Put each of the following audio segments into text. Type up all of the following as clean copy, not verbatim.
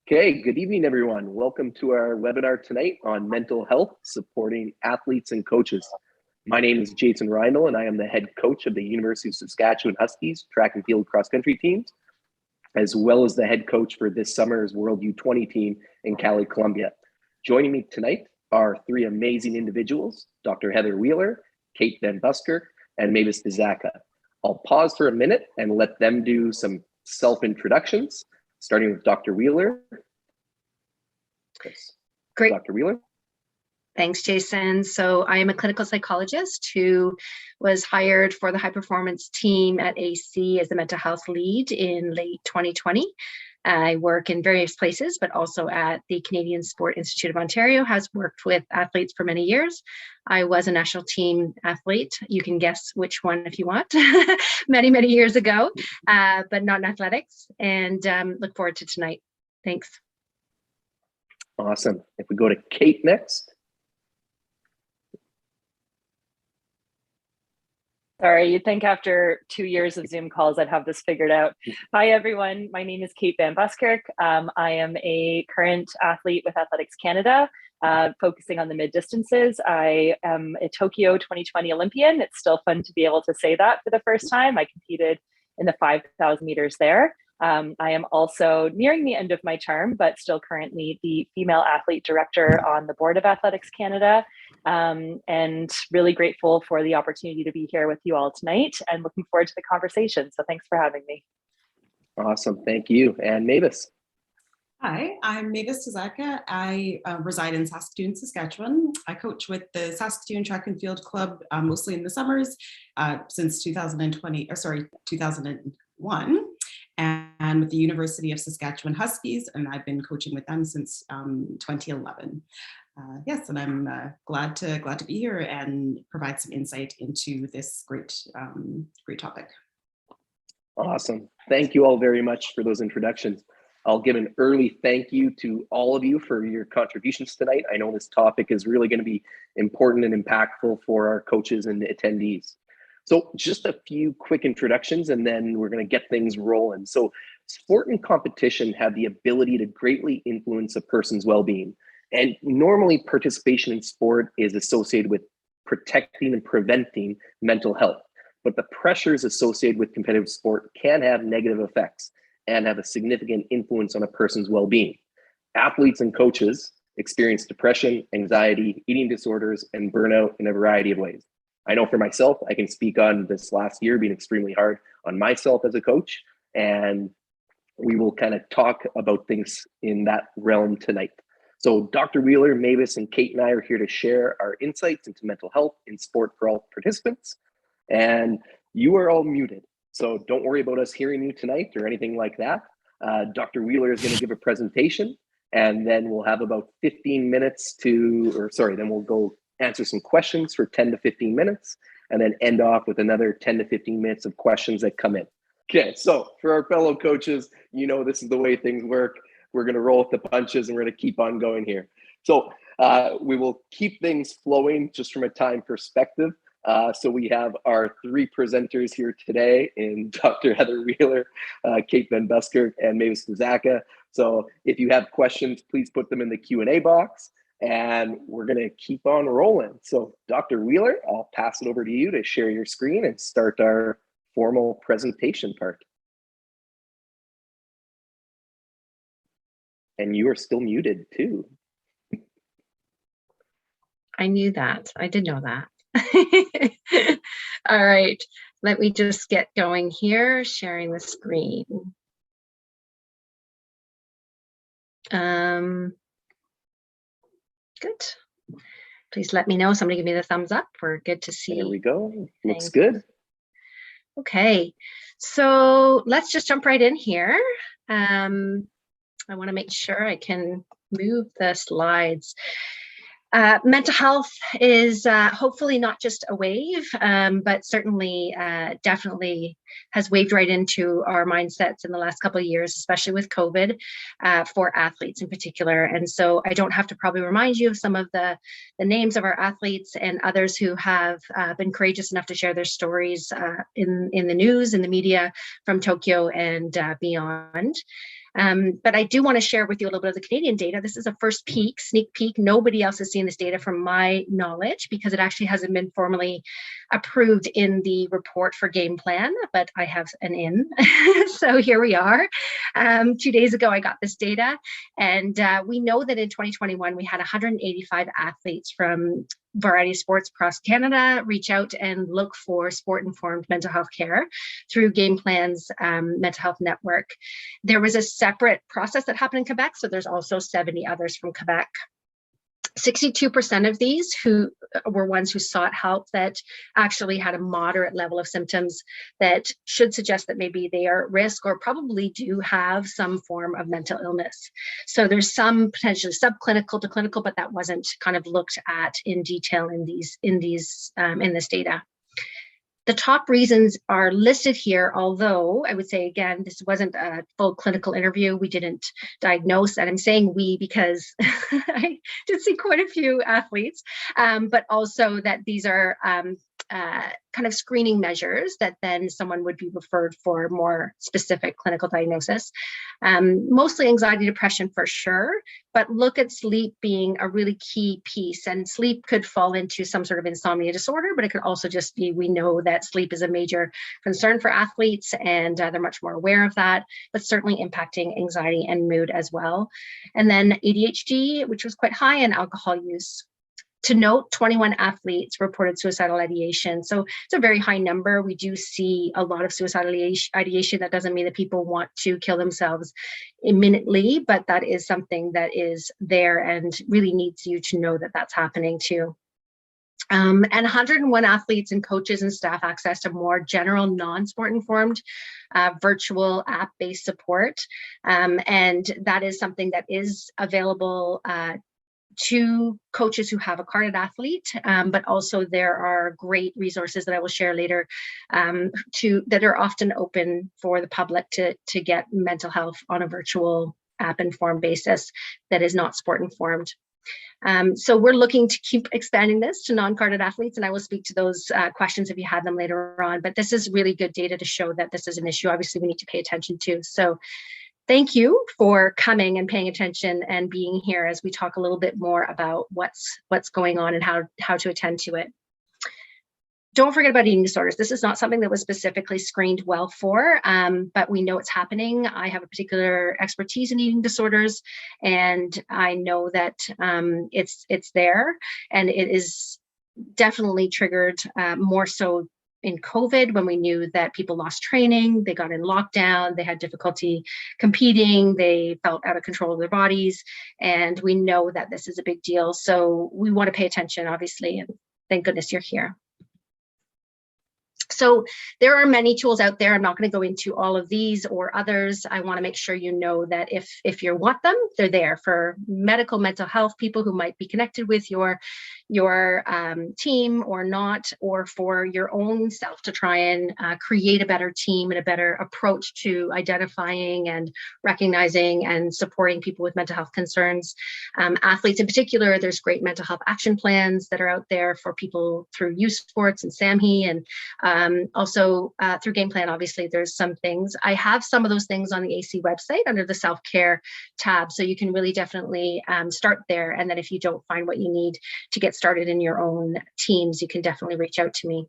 Okay, good evening, everyone. Welcome to our webinar tonight on mental health, supporting athletes and coaches. My name is Jason Reindl, and I am the head coach of the University of Saskatchewan Huskies track and field cross-country teams, as well as the head coach for this summer's World U20 team in Cali, Colombia. Joining me tonight are three amazing individuals, Dr. Heather Wheeler, Kate Van Buskirk, and Mavis Dzaka. I'll pause for a minute and let them do some self-introductions, starting with Dr. Wheeler. Great. Dr. Wheeler. Thanks, Jason. So I am a clinical psychologist who was hired for the high performance team at AC as the mental health lead in late 2020. I work in various places, but also at the Canadian Sport Institute of Ontario, has worked with athletes for many years. I was a national team athlete. You can guess which one if you want, many, many years ago, but not in athletics, and look forward to tonight. Thanks. Awesome. If we go to Kate next. Sorry, you'd think after 2 years of Zoom calls, I'd have this figured out. Hi, everyone. My name is Kate Van Buskirk. I am a current athlete with Athletics Canada, focusing on the mid distances. I am a Tokyo 2020 Olympian. It's still fun to be able to say that for the first time. I competed in the 5,000 meters there. I am also nearing the end of my term, but still currently the female athlete director on the board of Athletics Canada, and really grateful for the opportunity to be here with you all tonight and looking forward to the conversation. So thanks for having me. Awesome. Thank you. And Mavis. Hi, I'm Mavis Dzaka. I reside in Saskatoon, Saskatchewan. I coach with the Saskatoon Track and Field Club mostly in the summers since 2001. And with the University of Saskatchewan Huskies, and I've been coaching with them since 2011. Yes, and I'm glad to be here and provide some insight into this great topic. Awesome. Thank you all very much for those introductions. I'll give an early thank you to all of you for your contributions tonight. I know this topic is really going to be important and impactful for our coaches and attendees. So just a few quick introductions, and then we're going to get things rolling. So sport and competition have the ability to greatly influence a person's well-being. And normally participation in sport is associated with protecting and preventing mental health. But the pressures associated with competitive sport can have negative effects and have a significant influence on a person's well-being. Athletes and coaches experience depression, anxiety, eating disorders, and burnout in a variety of ways. I know for myself, I can speak on this last year being extremely hard on myself as a coach, and we will kind of talk about things in that realm tonight. So Dr. Wheeler, Mavis, and Kate and I are here to share our insights into mental health in sport for all participants. And you are all muted, so don't worry about us hearing you tonight or anything like that. Dr. Wheeler is going to give a presentation, and then we'll have about 15 minutes then we'll go answer some questions for 10 to 15 minutes, and then end off with another 10 to 15 minutes of questions that come in. Okay, so for our fellow coaches, you know this is the way things work. We're going to roll with the punches, and we're going to keep on going here. So we will keep things flowing just from a time perspective. So we have our three presenters here today in Dr. Heather Wheeler, Kate Van Buskirk, and Mavis Dzaka. So if you have questions, please put them in the Q&A box, and we're going to keep on rolling. So Dr. Wheeler, I'll pass it over to you to share your screen and start our formal presentation part. And you are still muted too. I knew that. I did know that. All right, let me just get going here, sharing the screen. Good. Please let me know. Somebody give me the thumbs up. We're good to see. There we go. Looks good. Okay, so let's just jump right in here. I want to make sure I can move the slides. Mental health is hopefully not just a wave, but certainly definitely has waved right into our mindsets in the last couple of years, especially with COVID, for athletes in particular. And so I don't have to probably remind you of some of the names of our athletes and others who have been courageous enough to share their stories in the news, in the media from Tokyo and beyond. But I do want to share with you a little bit of the Canadian data. This is a first peek, sneak peek. Nobody else has seen this data from my knowledge because it actually hasn't been formally approved in the report for game plan, but I have an in. So here we are. 2 days ago, I got this data, and we know that in 2021, we had 185 athletes from variety of sports across Canada reach out and look for sport-informed mental health care through Game Plan's mental health network. There was a separate process that happened in Quebec, so there's also 70 others from Quebec. 62% of these who were ones who sought help that actually had a moderate level of symptoms that should suggest that maybe they are at risk or probably do have some form of mental illness. So there's some potentially subclinical to clinical, but that wasn't kind of looked at in detail in this data. The top reasons are listed here, although I would say, again, this wasn't a full clinical interview. We didn't diagnose, and I'm saying we because I did see quite a few athletes, but also that these are kind of screening measures that then someone would be referred for more specific clinical diagnosis. Mostly anxiety, depression for sure, but look at sleep being a really key piece. And sleep could fall into some sort of insomnia disorder, but it could also just be, we know that sleep is a major concern for athletes and they're much more aware of that, but certainly impacting anxiety and mood as well. And then ADHD, which was quite high, in alcohol use. To note, 21 athletes reported suicidal ideation. So it's a very high number. We do see a lot of suicidal ideation. That doesn't mean that people want to kill themselves imminently, but that is something that is there and really needs you to know that that's happening too. And 101 athletes and coaches and staff access to more general non-sport informed virtual app-based support. And that is something that is available to coaches who have a carded athlete, but also there are great resources that I will share later that are often open for the public to get mental health on a virtual app-informed basis that is not sport-informed. So we're looking to keep expanding this to non-carded athletes, and I will speak to those questions if you had them later on, but this is really good data to show that this is an issue obviously we need to pay attention to. So thank you for coming and paying attention and being here as we talk a little bit more about what's going on and how to attend to it. Don't forget about eating disorders. This is not something that was specifically screened well for, but we know it's happening. I have a particular expertise in eating disorders, and I know that it's there, and it is definitely triggered more so in COVID, when we knew that people lost training, they got in lockdown, they had difficulty competing, they felt out of control of their bodies, and we know that this is a big deal. So we want to pay attention, obviously, and thank goodness you're here. So there are many tools out there. I'm not going to go into all of these or others. I want to make sure you know that if you want them, they're there for medical mental health people who might be connected with your team or not, or for your own self to try and create a better team and a better approach to identifying and recognizing and supporting people with mental health concerns. Athletes in particular, there's great mental health action plans that are out there for people through youth sports and SAMHE, and also through Game Plan. Obviously, there's some things. I have some of those things on the AC website under the self-care tab, so you can really definitely start there. And then if you don't find what you need to get started in your own teams, you can definitely reach out to me.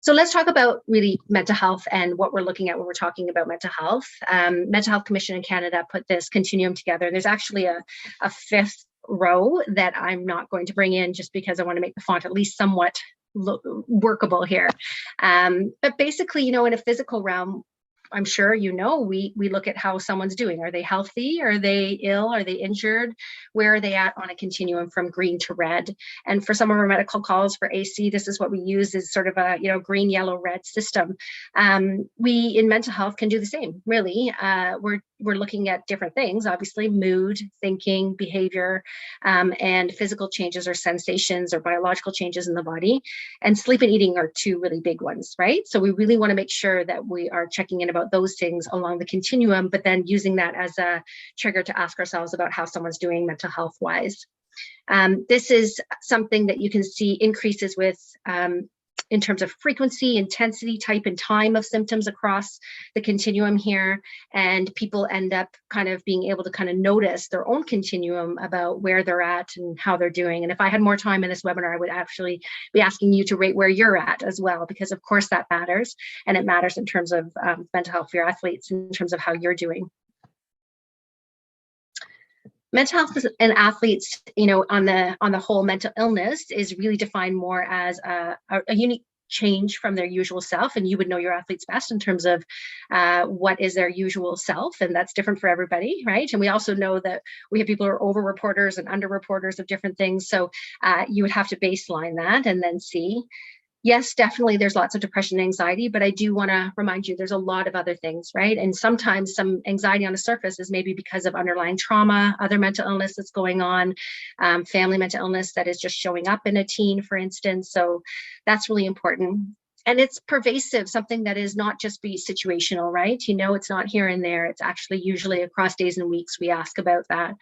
So let's talk about really mental health and what we're looking at when we're talking about mental health. Mental Health Commission in Canada put this continuum together. There's actually a fifth row that I'm not going to bring in just because I want to make the font at least somewhat workable here. But basically, you know, in a physical realm, I'm sure you know, we look at how someone's doing. Are they healthy? Are they ill? Are they injured? Where are they at on a continuum from green to red? And for some of our medical calls for AC, this is what we use, is sort of a, you know, green, yellow, red system. We in mental health can do the same, really. We're looking at different things, obviously, mood, thinking, behavior, and physical changes or sensations or biological changes in the body. And sleep and eating are two really big ones, right? So we really want to make sure that we are checking in about those things along the continuum, but then using that as a trigger to ask ourselves about how someone's doing mental health wise. This is something that you can see increases with in terms of frequency, intensity, type, and time of symptoms across the continuum here. And people end up kind of being able to kind of notice their own continuum about where they're at and how they're doing. And if I had more time in this webinar, I would actually be asking you to rate where you're at as well, because of course that matters. And it matters in terms of mental health for your athletes, in terms of how you're doing. Mental health and athletes, you know, on the whole, mental illness is really defined more as a unique change from their usual self, and you would know your athletes best in terms of what is their usual self, and that's different for everybody, right? And we also know that we have people who are over reporters and under reporters of different things, so you would have to baseline that and then see. Yes, definitely there's lots of depression and anxiety, but I do want to remind you there's a lot of other things, right? And sometimes some anxiety on the surface is maybe because of underlying trauma, other mental illness that's going on, family mental illness that is just showing up in a teen, for instance. So that's really important. And it's pervasive, something that is not just be situational, right? You know, it's not here and there. It's actually usually across days and weeks we ask about that.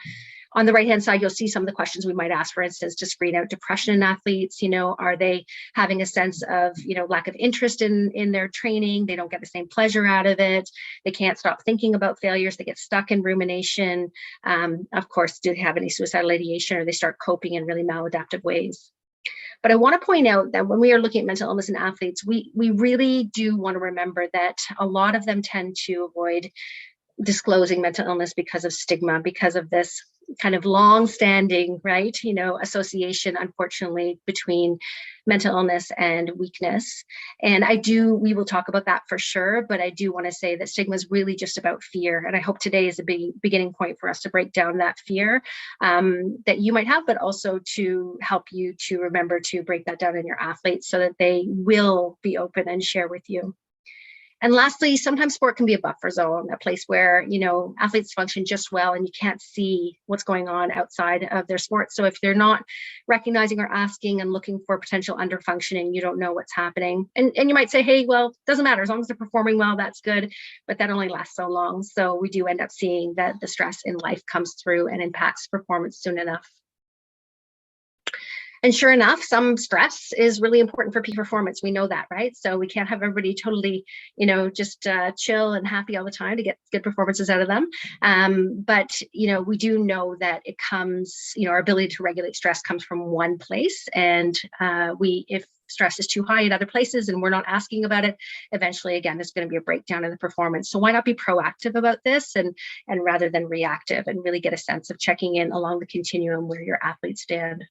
On the right-hand side, you'll see some of the questions we might ask, for instance, to screen out depression in athletes. You know, are they having a sense of, you know, lack of interest in their training? They don't get the same pleasure out of it. They can't stop thinking about failures. They get stuck in rumination. Of course, do they have any suicidal ideation, or they start coping in really maladaptive ways? But I want to point out that when we are looking at mental illness in athletes, we really do want to remember that a lot of them tend to avoid disclosing mental illness because of stigma, because of this kind of long-standing, right, you know, association, unfortunately, between mental illness and weakness. And we will talk about that for sure, but I do want to say that stigma is really just about fear. And I hope today is a big beginning point for us to break down that fear that you might have, but also to help you to remember to break that down in your athletes so that they will be open and share with you. And lastly, sometimes sport can be a buffer zone, a place where, you know, athletes function just well and you can't see what's going on outside of their sport. So if they're not recognizing or asking and looking for potential underfunctioning, you don't know what's happening. And you might say, hey, well, it doesn't matter. As long as they're performing well, that's good. But that only lasts so long. So we do end up seeing that the stress in life comes through and impacts performance soon enough. And sure enough, some stress is really important for peak performance. We know that, right? So we can't have everybody totally, you know, just chill and happy all the time to get good performances out of them. But, you know, we do know that it comes, you know, our ability to regulate stress comes from one place. And if stress is too high in other places and we're not asking about it, eventually, again, there's going to be a breakdown in the performance. So why not be proactive about this and rather than reactive, and really get a sense of checking in along the continuum where your athletes stand.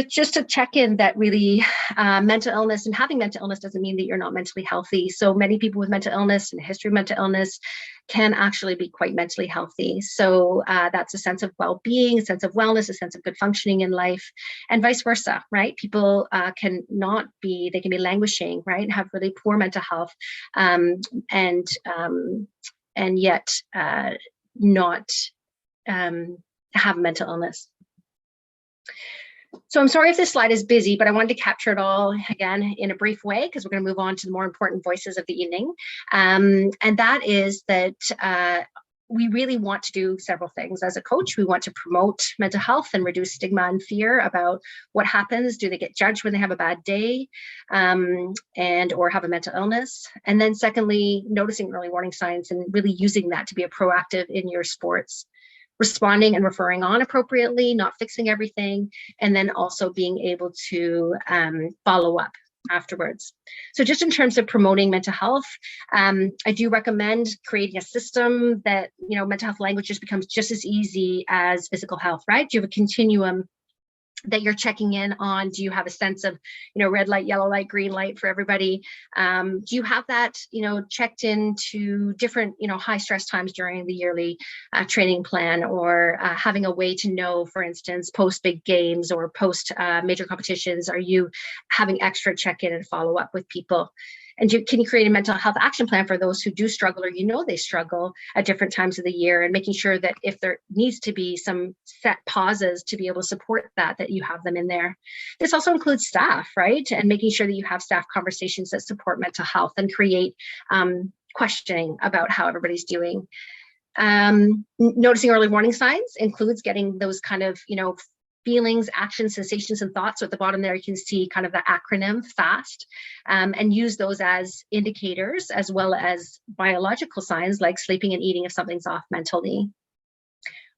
Just to check in that really mental illness and having mental illness doesn't mean that you're not mentally healthy. So many people with mental illness and a history of mental illness can actually be quite mentally healthy. So that's a sense of well-being, a sense of wellness, a sense of good functioning in life, and vice versa, right? People can be languishing, right? And have really poor mental health and yet not have mental illness. So I'm sorry if this slide is busy, but I wanted to capture it all again in a brief way, because we're going to move on to the more important voices of the evening. And that is that we really want to do several things. As a coach, we want to promote mental health and reduce stigma and fear about what happens. Do they get judged when they have a bad day or have a mental illness? And then secondly, noticing early warning signs and really using that to be a proactive in your sports. Responding and referring on appropriately, not fixing everything, and then also being able to follow up afterwards. So just in terms of promoting mental health, I do recommend creating a system that, you know, mental health language just becomes just as easy as physical health, right? Do you have a continuum that you're checking in on? Do you have a sense of, you know, red light, yellow light, green light for everybody? Do you have that, you know, checked into different, you know, high stress times during the yearly training plan, or having a way to know, for instance, post big games or post major competitions, are you having extra check-in and follow up with people? And can you create a mental health action plan for those who do struggle, or, you know, they struggle at different times of the year, and making sure that if there needs to be some set pauses to be able to support that you have them in there. This also includes staff, right? And making sure that you have staff conversations that support mental health and create questioning about how everybody's doing. Noticing early warning signs includes getting those kind of, you know, feelings, actions, sensations, and thoughts. So at the bottom there, you can see kind of the acronym FAST, and use those as indicators as well as biological signs like sleeping and eating if something's off mentally.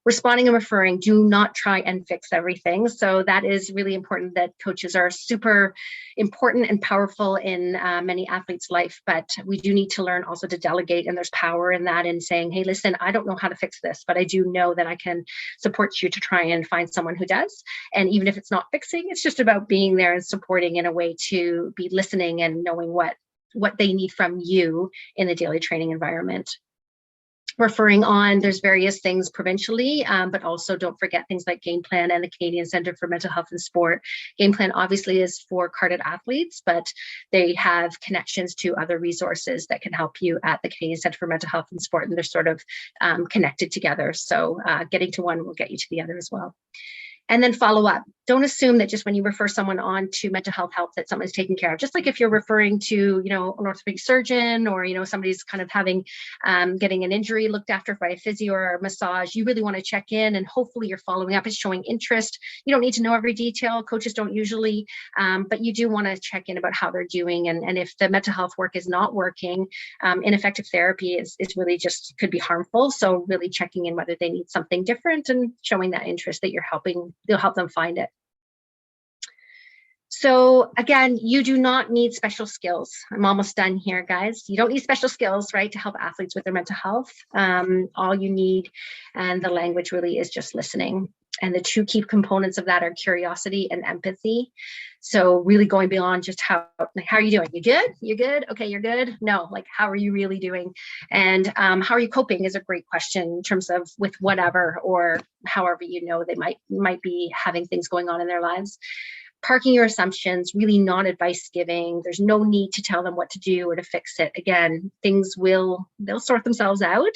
Responding and referring, do not try and fix everything. So that is really important, that coaches are super important and powerful in many athletes' life, but we do need to learn also to delegate, and there's power in that, in saying, hey, listen, I don't know how to fix this, but I do know that I can support you to try and find someone who does. And even if it's not fixing, it's just about being there and supporting in a way to be listening and knowing what they need from you in the daily training environment. Referring on, there's various things provincially, but also don't forget things like Game Plan and the Canadian Centre for Mental Health and Sport. Game Plan obviously is for carded athletes, but they have connections to other resources that can help you at the Canadian Centre for Mental Health and Sport, and they're sort of connected together. So getting to one will get you to the other as well. And then follow up. Don't assume that just when you refer someone on to mental health help that someone's taken care of. Just like if you're referring to, an orthopedic surgeon, or, somebody's kind of having, getting an injury looked after by a physio or a massage, you really want to check in, and hopefully you're following up. It's showing interest. You don't need to know every detail. Coaches don't usually, but you do want to check in about how they're doing. And if the mental health work is not working, ineffective therapy is really just could be harmful. So really checking in whether they need something different and showing that interest that you'll help them find it. So again, you do not need special skills. I'm almost done here, guys. You don't need special skills, right, to help athletes with their mental health. All you need, and the language really is just listening. And the two key components of that are curiosity and empathy. So really going beyond just how are you doing? You good? You good? Okay, you're good. No, like, how are you really doing? And how are you coping is a great question in terms of with whatever, or however, they might be having things going on in their lives. Parking your assumptions, really not advice giving. There's no need to tell them what to do or to fix it. Again, they'll sort themselves out,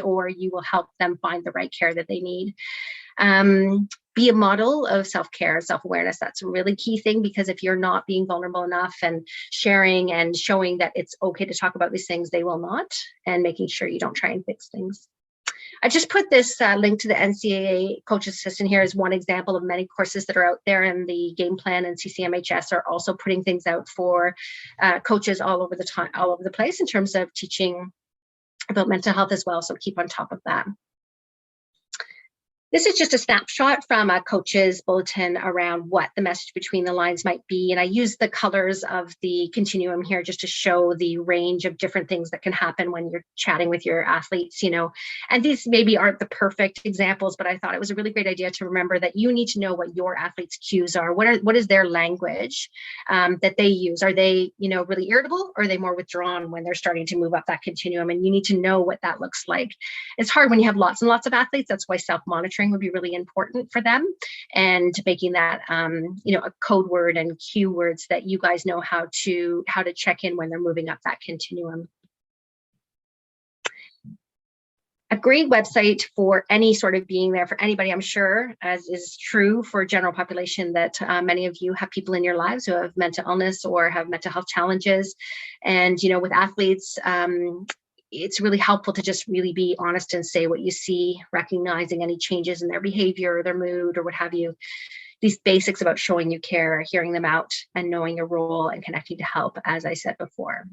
or you will help them find the right care that they need. Be a model of self-care, self-awareness. That's a really key thing, because if you're not being vulnerable enough and sharing and showing that it's okay to talk about these things, they will not, and making sure you don't try and fix things. I just put this link to the NCAA Coach Assistant here as one example of many courses that are out there, and the Game Plan and CCMHS are also putting things out for coaches all over the place in terms of teaching about mental health as well. So keep on top of that. This is just a snapshot from a coach's bulletin around what the message between the lines might be. And I use the colors of the continuum here just to show the range of different things that can happen when you're chatting with your athletes, and these maybe aren't the perfect examples, but I thought it was a really great idea to remember that you need to know what your athletes' cues are. What is their language that they use? Are they, really irritable, or are they more withdrawn when they're starting to move up that continuum? And you need to know what that looks like. It's hard when you have lots and lots of athletes. That's why self-monitoring would be really important for them, and making that a code word and cue words that you guys know how to check in when they're moving up that continuum. A great website for any sort of being there for anybody, I'm sure, as is true for general population, that many of you have people in your lives who have mental illness or have mental health challenges. And with athletes, it's really helpful to just really be honest and say what you see, recognizing any changes in their behavior or their mood or what have you. These basics about showing you care, hearing them out, and knowing your role and connecting to help, as I said before.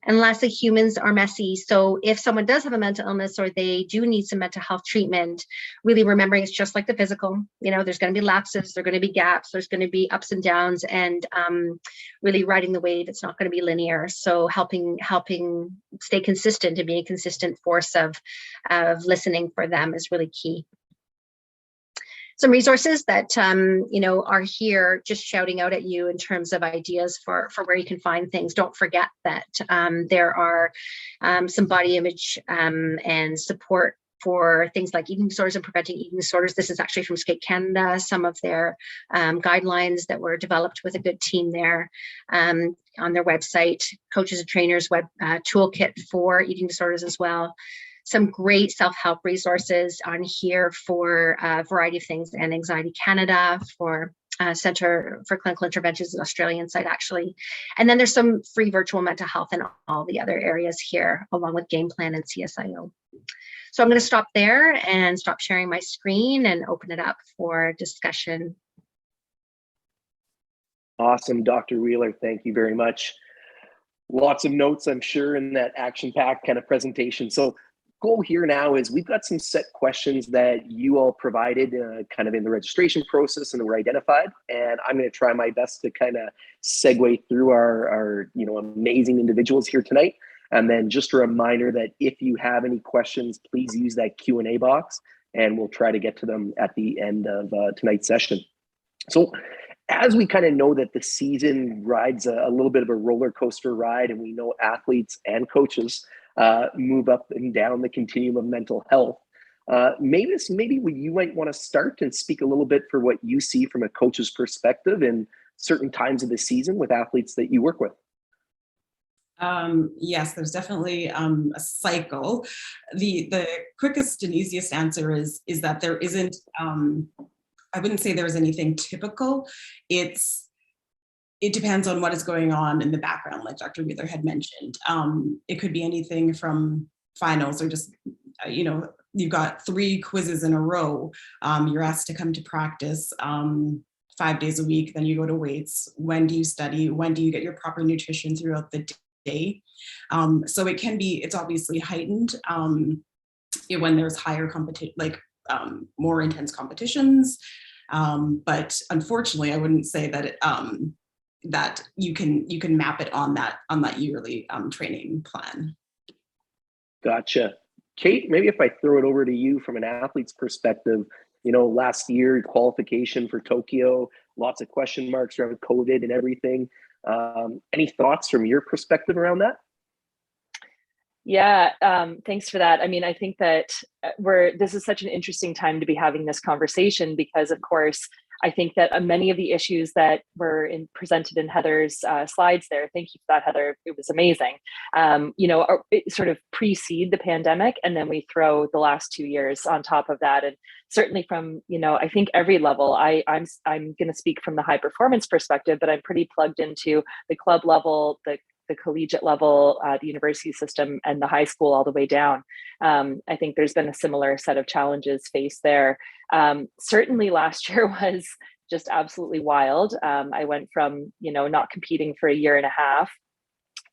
And lastly, humans are messy. So if someone does have a mental illness or they do need some mental health treatment, really remembering it's just like the physical. There's going to be lapses, there are going to be gaps, there's going to be ups and downs, and really riding the wave. It's not going to be linear. So helping stay consistent and be a consistent force of listening for them is really key. Some resources that are here just shouting out at you in terms of ideas for where you can find things. Don't forget that there are some body image and support for things like eating disorders and preventing eating disorders. This is actually from Skate Canada, some of their guidelines that were developed with a good team there on their website. Coaches and trainers web toolkit for eating disorders as well. Some great self-help resources on here for a variety of things, and Anxiety Canada, for Centre for Clinical Interventions, an Australian site actually. And then there's some free virtual mental health in all the other areas here, along with Game Plan and CSIO. So I'm going to stop there and stop sharing my screen and open it up for discussion. Awesome, Dr. Wheeler. Thank you very much. Lots of notes, I'm sure, in that action-packed kind of presentation. So goal here now is we've got some set questions that you all provided kind of in the registration process and that were identified. And I'm going to try my best to kind of segue through our amazing individuals here tonight. And then just a reminder that if you have any questions, please use that Q&A box and we'll try to get to them at the end of tonight's session. So as we kind of know that the season rides a little bit of a roller coaster ride, and we know athletes and coaches move up and down the continuum of mental health, maybe you might want to start and speak a little bit for what you see from a coach's perspective in certain times of the season with athletes that you work with. Yes, there's definitely a cycle. The quickest and easiest answer is that there isn't, I wouldn't say there's anything typical. It depends on what is going on in the background, like Dr. Wheeler had mentioned. It could be anything from finals or just, you've got 3 quizzes in a row. You're asked to come to practice 5 days a week, then you go to weights. When do you study? When do you get your proper nutrition throughout the day? So it's obviously heightened when there's higher competition, like more intense competitions. But unfortunately, I wouldn't say that that you can map it on that yearly training plan. Gotcha. Kate, maybe if I throw it over to you from an athlete's perspective, last year qualification for Tokyo, lots of question marks around COVID and everything. Any thoughts from your perspective around that? Yeah, thanks for that. I mean, I think that this is such an interesting time to be having this conversation because, of course, I think that many of the issues that were presented in Heather's slides there, thank you for that, Heather, it was amazing, it sort of precede the pandemic, and then we throw the last 2 years on top of that. And certainly from, I think every level, I'm going to speak from the high performance perspective, but I'm pretty plugged into the club level, the collegiate level, the university system, and the high school all the way down. I think there's been a similar set of challenges faced there. Certainly last year was just absolutely wild. I went from, not competing for a year and a half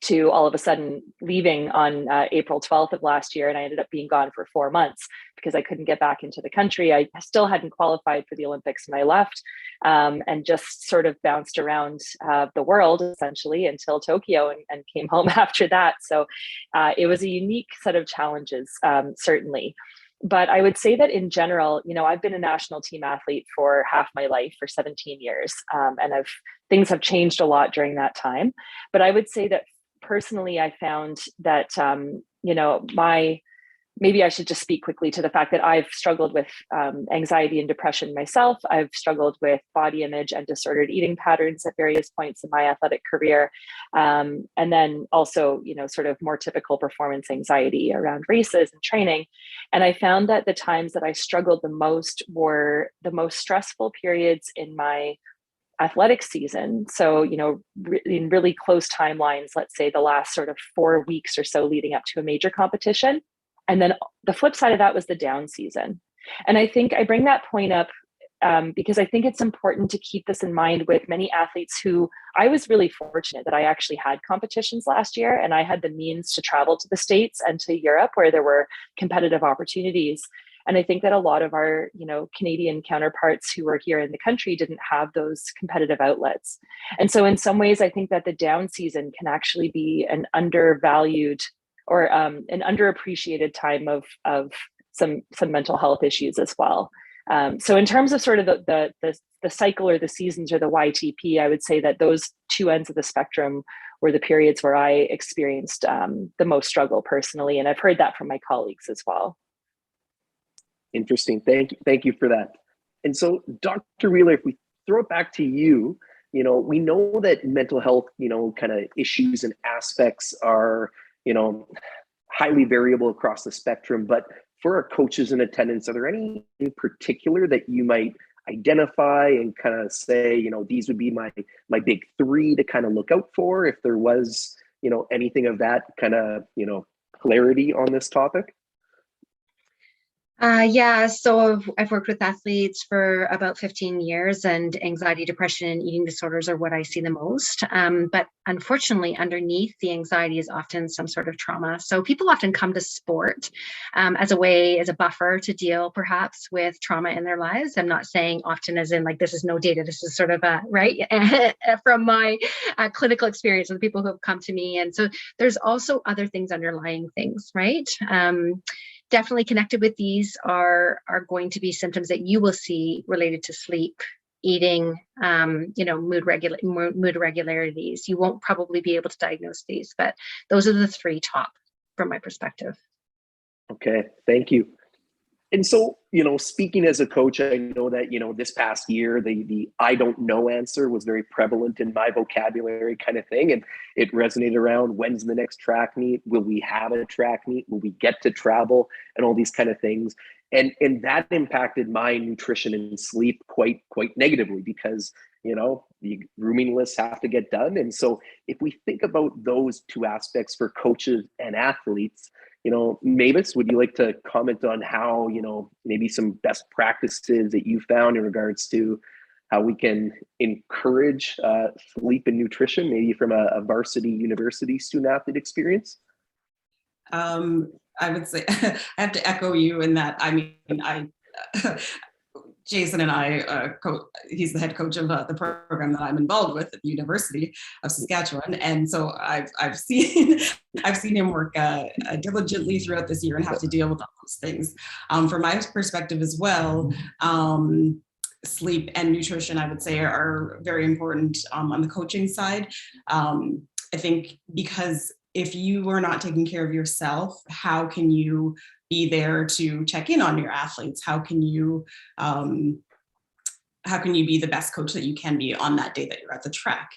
to all of a sudden leaving on April 12th of last year. And I ended up being gone for 4 months because I couldn't get back into the country. I still hadn't qualified for the Olympics when I left, and just sort of bounced around the world essentially until Tokyo and came home after that. So it was a unique set of challenges, certainly. But I would say that in general, I've been a national team athlete for half my life, for 17 years. And things have changed a lot during that time. But I would say that personally, I found that, maybe I should just speak quickly to the fact that I've struggled with anxiety and depression myself. I've struggled with body image and disordered eating patterns at various points in my athletic career. And then also, sort of more typical performance anxiety around races and training. And I found that the times that I struggled the most were the most stressful periods in my athletic season. So, in really close timelines, let's say the last sort of 4 weeks or so leading up to a major competition. And then the flip side of that was the down season. And I think I bring that point up because I think it's important to keep this in mind with many athletes who I was really fortunate that I actually had competitions last year and I had the means to travel to the States and to Europe where there were competitive opportunities. And I think that a lot of our, Canadian counterparts who were here in the country didn't have those competitive outlets. And so in some ways, I think that the down season can actually be an undervalued or an underappreciated time of some mental health issues as well. So in terms of sort of the cycle or the seasons or the YTP, I would say that those two ends of the spectrum were the periods where I experienced the most struggle personally. And I've heard that from my colleagues as well. Interesting. Thank you for that. And so, Dr. Wheeler, if we throw it back to you, we know that mental health, kind of issues and aspects are, highly variable across the spectrum. But for our coaches in attendance, are there any in particular that you might identify and kind of say, these would be my big 3 to kind of look out for if there was, anything of that kind of, clarity on this topic? Yeah, so I've worked with athletes for about 15 years, and anxiety, depression, and eating disorders are what I see the most. But unfortunately, underneath the anxiety is often some sort of trauma. So people often come to sport as a way, as a buffer to deal perhaps with trauma in their lives. I'm not saying often as in like this is no data. This is sort of a right from my clinical experience with people who have come to me. And so there's also other things underlying things, right? Definitely connected with these are going to be symptoms that you will see related to sleep, eating, mood irregularities. You won't probably be able to diagnose these, but those are the three top from my perspective. Okay, thank you. And so, speaking as a coach, I know that, this past year, the I don't know answer was very prevalent in my vocabulary kind of thing. And it resonated around when's the next track meet? Will we have a track meet? Will we get to travel? And all these kind of things. And that impacted my nutrition and sleep quite negatively because, the grooming lists have to get done. And so if we think about those two aspects for coaches and athletes, Mavis, would you like to comment on how, maybe some best practices that you found in regards to how we can encourage sleep and nutrition, maybe from a varsity university student athlete experience? I would say I have to echo you in that. I mean, Jason and I, he's the head coach of the program that I'm involved with at the University of Saskatchewan, and so I've seen him work diligently throughout this year and have to deal with all those things. From my perspective as well, sleep and nutrition, I would say, are very important on the coaching side. I think because if you are not taking care of yourself, how can you be there to check in on your athletes? How can you be the best coach that you can be on that day that you're at the track?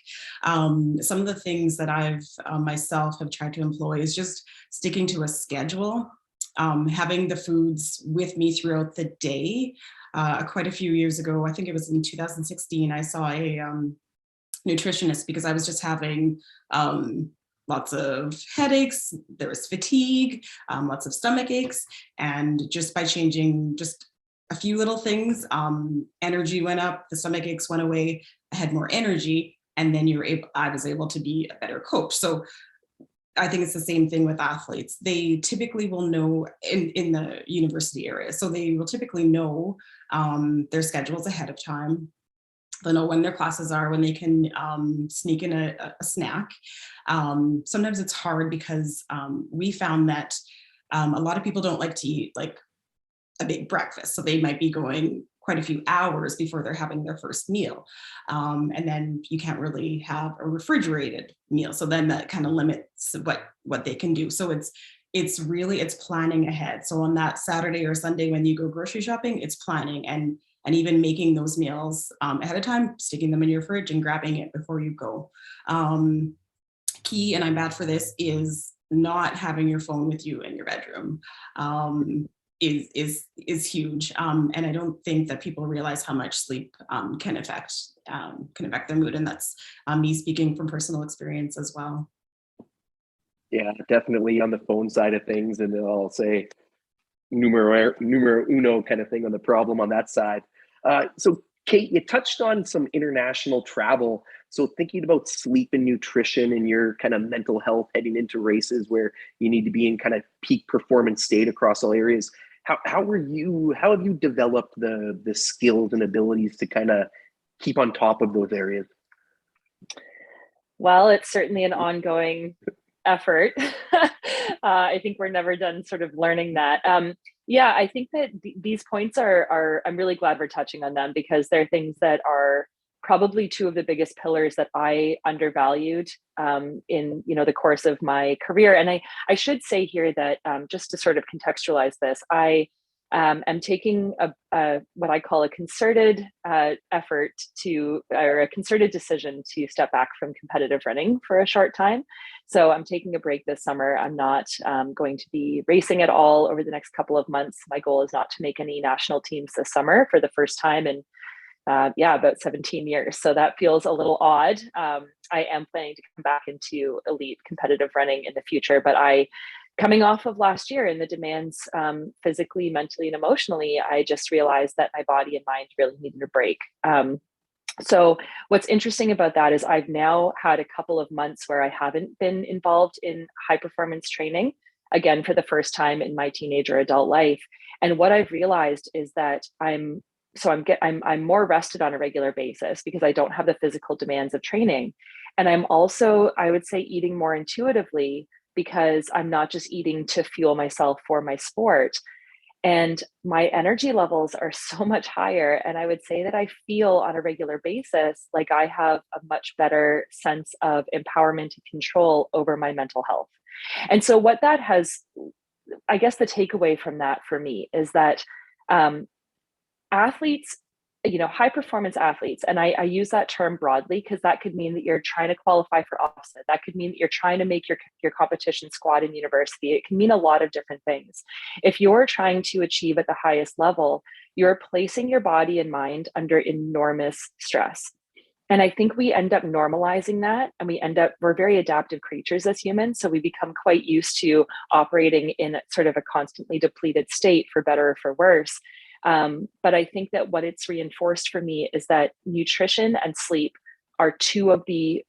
Some of the things that I've myself have tried to employ is just sticking to a schedule, having the foods with me throughout the day. Quite a few years ago, I think it was in 2016, I saw a nutritionist because I was just having lots of headaches, there was fatigue, lots of stomach aches, and just by changing just a few little things, energy went up, the stomach aches went away, I had more energy, and then I was able to be a better coach. So I think it's the same thing with athletes. They typically will know in the university area, so they will typically know their schedules ahead of time. They'll know when their classes are, when they can sneak in a snack. Sometimes it's hard because we found that a lot of people don't like to eat like a big breakfast. So they might be going quite a few hours before they're having their first meal. And then you can't really have a refrigerated meal. So then that kind of limits what they can do. So it's planning ahead. So on that Saturday or Sunday when you go grocery shopping, it's planning and even making those meals ahead of time, sticking them in your fridge and grabbing it before you go. Key, and I'm bad for this, is not having your phone with you in your bedroom is huge. And I don't think that people realize how much sleep can affect their mood. And that's me speaking from personal experience as well. Yeah, definitely on the phone side of things. And then I'll say numero uno kind of thing on the problem on that side. So Kate, you touched on some international travel. So thinking about sleep and nutrition and your kind of mental health heading into races where you need to be in kind of peak performance state across all areas. How have you developed the skills and abilities to kind of keep on top of those areas? Well, it's certainly an ongoing effort. I think we're never done sort of learning that. Yeah, I think that these points are, I'm really glad we're touching on them because they're things that are probably two of the biggest pillars that I undervalued in the course of my career. And I should say here that just to sort of contextualize this, I am taking a what I call a concerted effort or a concerted decision to step back from competitive running for a short time. So I'm taking a break this summer. I'm not going to be racing at all over the next couple of months. My goal is not to make any national teams this summer for the first time in about 17 years. So that feels a little odd. I am planning to come back into elite competitive running in the future, but I coming off of last year and the demands physically, mentally, and emotionally, I just realized that my body and mind really needed a break. So what's interesting about that is I've now had a couple of months where I haven't been involved in high performance training, again, for the first time in my teenage or adult life. And what I've realized is that I'm more rested on a regular basis because I don't have the physical demands of training. And I'm also, I would say, eating more intuitively because I'm not just eating to fuel myself for my sport. And my energy levels are so much higher. And I would say that I feel on a regular basis like I have a much better sense of empowerment and control over my mental health. And so what that has, I guess the takeaway from that for me is that athletes, high performance athletes, and I use that term broadly because that could mean that you're trying to qualify for offset. That could mean that you're trying to make your competition squad in university. It can mean a lot of different things. If you're trying to achieve at the highest level, you're placing your body and mind under enormous stress. And I think we end up normalizing that, and we're very adaptive creatures as humans. So we become quite used to operating in sort of a constantly depleted state, for better or for worse. But I think that what it's reinforced for me is that nutrition and sleep are two of the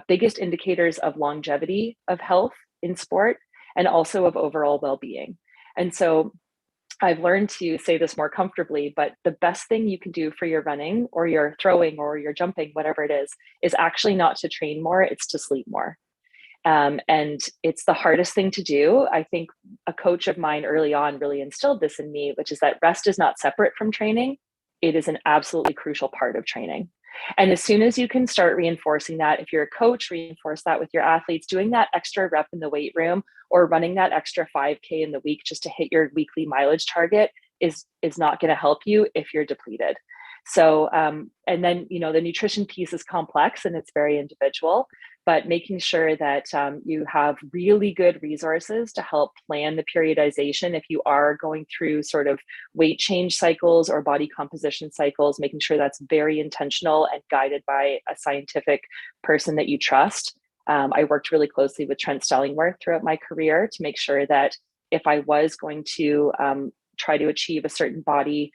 biggest indicators of longevity of health in sport and also of overall well-being. And so I've learned to say this more comfortably, but the best thing you can do for your running or your throwing or your jumping, whatever it is actually not to train more, it's to sleep more. And it's the hardest thing to do. I think a coach of mine early on really instilled this in me, which is that rest is not separate from training. It is an absolutely crucial part of training. And as soon as you can start reinforcing that, if you're a coach, reinforce that with your athletes, doing that extra rep in the weight room or running that extra 5K in the week just to hit your weekly mileage target is not going to help you if you're depleted. So, and then, the nutrition piece is complex and it's very individual, but making sure that you have really good resources to help plan the periodization if you are going through sort of weight change cycles or body composition cycles, making sure that's very intentional and guided by a scientific person that you trust. I worked really closely with Trent Stellingworth throughout my career to make sure that if I was going to try to achieve a certain body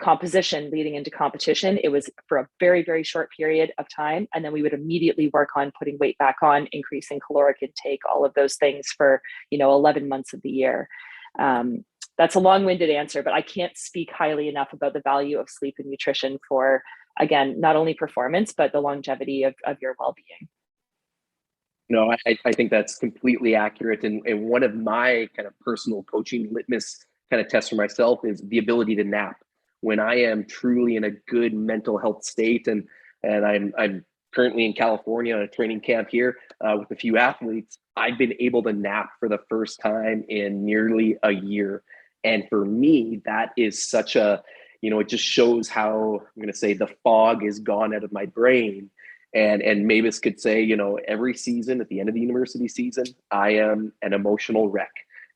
composition leading into competition, it was for a very, very short period of time. And then we would immediately work on putting weight back on, increasing caloric intake, all of those things for, 11 months of the year. That's a long-winded answer, but I can't speak highly enough about the value of sleep and nutrition for, again, not only performance, but the longevity of your well-being. No, I think that's completely accurate. And one of my kind of personal coaching litmus kind of tests for myself is the ability to nap. When I am truly in a good mental health state, and I'm currently in California on a training camp here with a few athletes, I've been able to nap for the first time in nearly a year. And for me, that is such a, it just shows how, I'm going to say, the fog is gone out of my brain. And Mavis could say, every season at the end of the university season, I am an emotional wreck.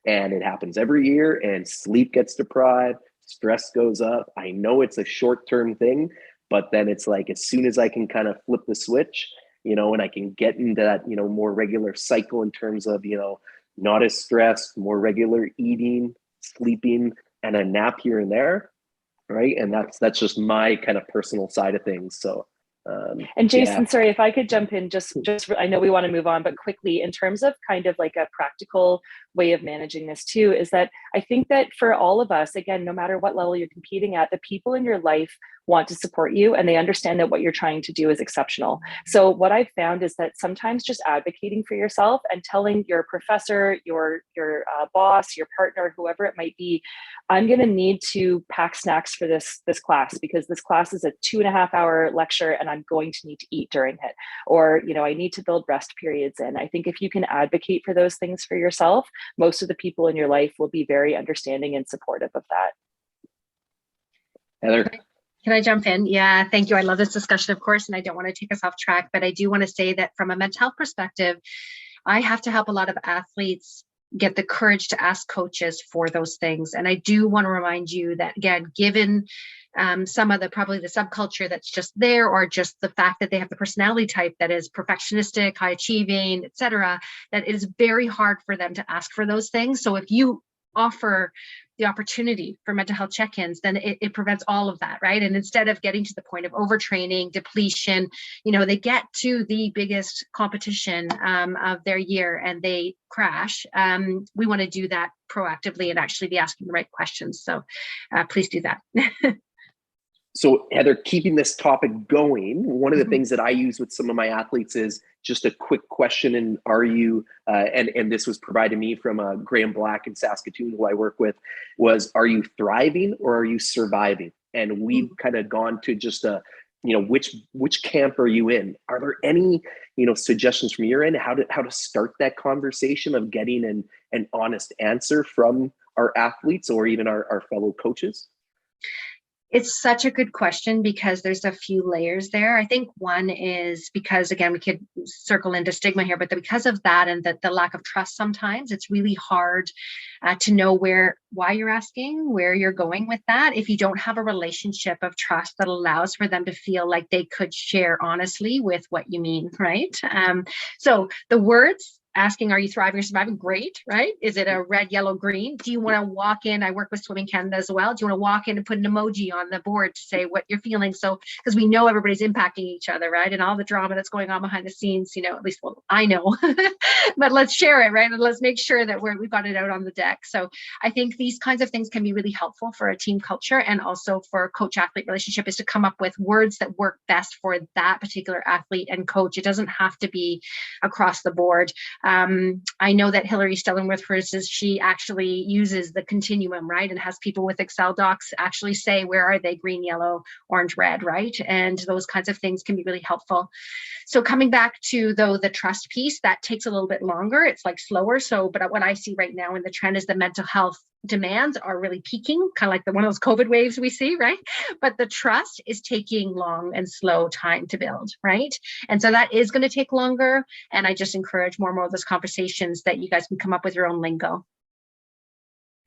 And it happens every year, and sleep gets deprived, stress goes up. I know it's a short-term thing, but then it's like, as soon as I can kind of flip the switch, and I can get into that, more regular cycle in terms of, not as stressed, more regular eating, sleeping, and a nap here and there, right? And that's just my kind of personal side of things. So. And Jason, sorry, if I could jump in, just I know we want to move on, but quickly, in terms of kind of like a practical way of managing this too, is that I think that for all of us, again, no matter what level you're competing at, the people in your life want to support you and they understand that what you're trying to do is exceptional. So what I've found is that sometimes just advocating for yourself and telling your professor, your boss, your partner, whoever it might be, I'm going to need to pack snacks for this class because this class is a 2.5-hour lecture and I'm going to need to eat during it. Or, I need to build rest periods in. I think if you can advocate for those things for yourself, most of the people in your life will be very understanding and supportive of that. Heather. Can I jump in? Yeah, thank you. I love this discussion, of course, and I don't want to take us off track, but I do want to say that from a mental health perspective, I have to help a lot of athletes get the courage to ask coaches for those things. And I do want to remind you that, again, given some of the probably the subculture that's just there, or just the fact that they have the personality type that is perfectionistic, high achieving, etc., that it is very hard for them to ask for those things. So if you offer the opportunity for mental health check-ins, then it prevents all of that, right? And instead of getting to the point of overtraining, depletion, they get to the biggest competition of their year and they crash. We want to do that proactively and actually be asking the right questions. So please do that. So Heather, keeping this topic going, one of the things that I use with some of my athletes is just a quick question. And are you, and this was provided me from Graham Black in Saskatoon, who I work with, was, are you thriving or are you surviving? And we've kind of gone to just which camp are you in? Are there any, suggestions from your end, how to start that conversation of getting an honest answer from our athletes or even our fellow coaches? It's such a good question because there's a few layers there. I think one is because, again, we could circle into stigma here, but because of that and the lack of trust, sometimes it's really hard to know why you're asking, where you're going with that, if you don't have a relationship of trust that allows for them to feel like they could share honestly with what you mean, right? So the words, asking, are you thriving or surviving? Great, right? Is it a red, yellow, green? Do you want to walk in? I work with Swimming Canada as well. Do you want to walk in and put an emoji on the board to say what you're feeling? So, because we know everybody's impacting each other, right? And all the drama that's going on behind the scenes, at least, well, I know, but let's share it, right? And let's make sure that we've got it out on the deck. So I think these kinds of things can be really helpful for a team culture and also for a coach-athlete relationship, is to come up with words that work best for that particular athlete and coach. It doesn't have to be across the board. I know that Hillary Stellingworth, for instance, she actually uses the Continuum, right? And has people with Excel docs actually say, where are they? Green, yellow, orange, red, right? And those kinds of things can be really helpful. So coming back to, though, the trust piece, that takes a little bit longer. It's like slower. So, but what I see right now in the trend is the mental health demands are really peaking, kind of like one of those COVID waves we see, right? But the trust is taking long and slow time to build, right? And so that is going to take longer. And I just encourage more and more of those conversations that you guys can come up with your own lingo.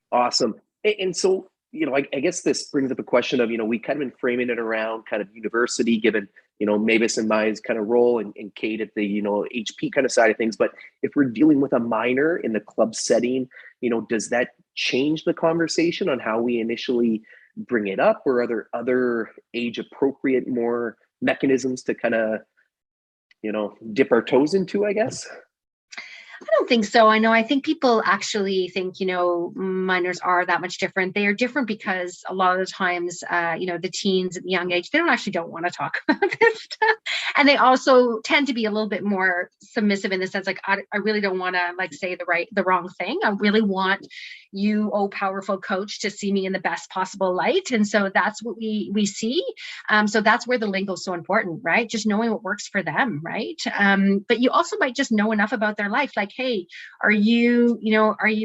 Awesome. And so, I guess this brings up a question of, we kind of been framing it around kind of university, given, Mavis and Maya's kind of role and Kate at the, HP kind of side of things. But if we're dealing with a minor in the club setting, does that change the conversation on how we initially bring it up? Or are there other age appropriate more mechanisms to kind of, dip our toes into, I guess? I don't think so. I think people actually think, minors are that much different. They are different because a lot of the times, the teens at the young age, they don't want to talk about this stuff. And they also tend to be a little bit more submissive in the sense, like, I really don't want to say the wrong thing. I really want you, oh, powerful coach, to see me in the best possible light. And so that's what we see. So that's where the lingo is so important, right? Just knowing what works for them, right? But you also might just know enough about their life, like, hey, are you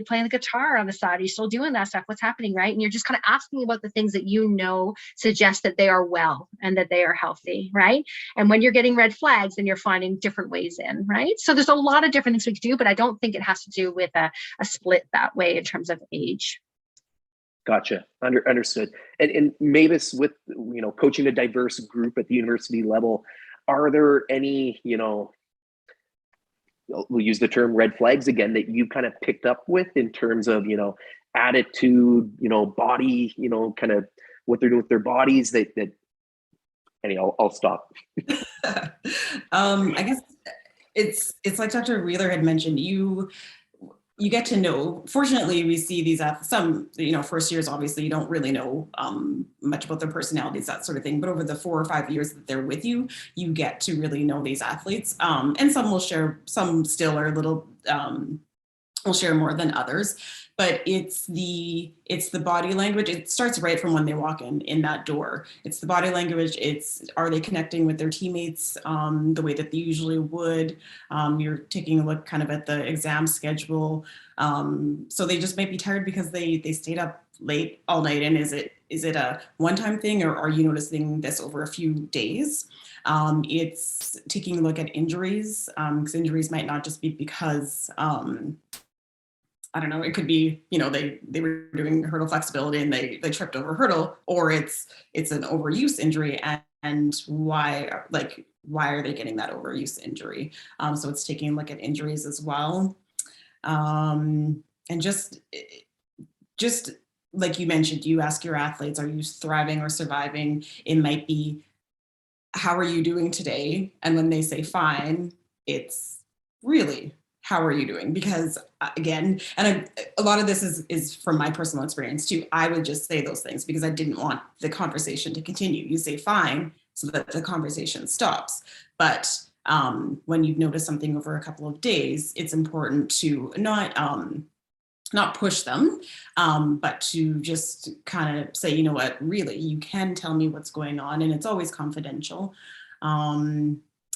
playing the guitar on the side? Are you still doing that stuff? What's happening, right? And you're just kind of asking about the things that suggest that they are well and that they are healthy, right? And when you're getting red flags, then you're finding different ways in, right? So there's a lot of different things we can do, but I don't think it has to do with a split that way in terms of age. Gotcha. Understood. And Mavis, with coaching a diverse group at the university level, are there any we'll use the term red flags again that you kind of picked up with in terms of attitude, body, kind of what they're doing with their bodies? That anyway, I'll stop. I guess it's like Dr. Wheeler had mentioned. You get to know. Fortunately, we see these some first years, obviously you don't really know much about their personalities, that sort of thing, but over the 4 or 5 years that they're with you, you get to really know these athletes, and some still are a little will share more than others, but it's the body language. It starts right from when they walk in that door. It's the body language. Are they connecting with their teammates the way that they usually would? You're taking a look kind of at the exam schedule. So they just might be tired because they stayed up late all night. And is it a one-time thing, or are you noticing this over a few days? It's taking a look at injuries, because injuries might not just be because I don't know, it could be, they were doing hurdle flexibility and they tripped over hurdle, or it's an overuse injury, and why are they getting that overuse injury? So it's taking a look at injuries as well. And just like you mentioned, you ask your athletes, are you thriving or surviving? It might be, how are you doing today? And when they say fine, it's really, how are you doing? Because again, and a lot of this is from my personal experience too. I would just say those things because I didn't want the conversation to continue. You say fine so that the conversation stops. But when you've noticed something over a couple of days, it's important to not push them, but to just kind of say, you know what, really, you can tell me what's going on, and it's always confidential.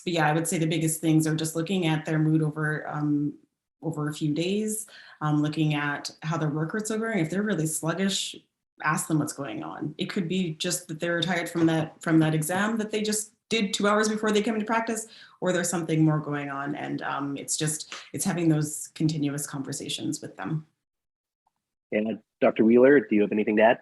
But yeah, I would say the biggest things are just looking at their mood over a few days, looking at how their workouts are going. If they're really sluggish, ask them what's going on. It could be just that they're tired from that exam that they just did 2 hours before they came into practice, or there's something more going on. And it's having those continuous conversations with them. Yeah, Dr. Wheeler, do you have anything to add?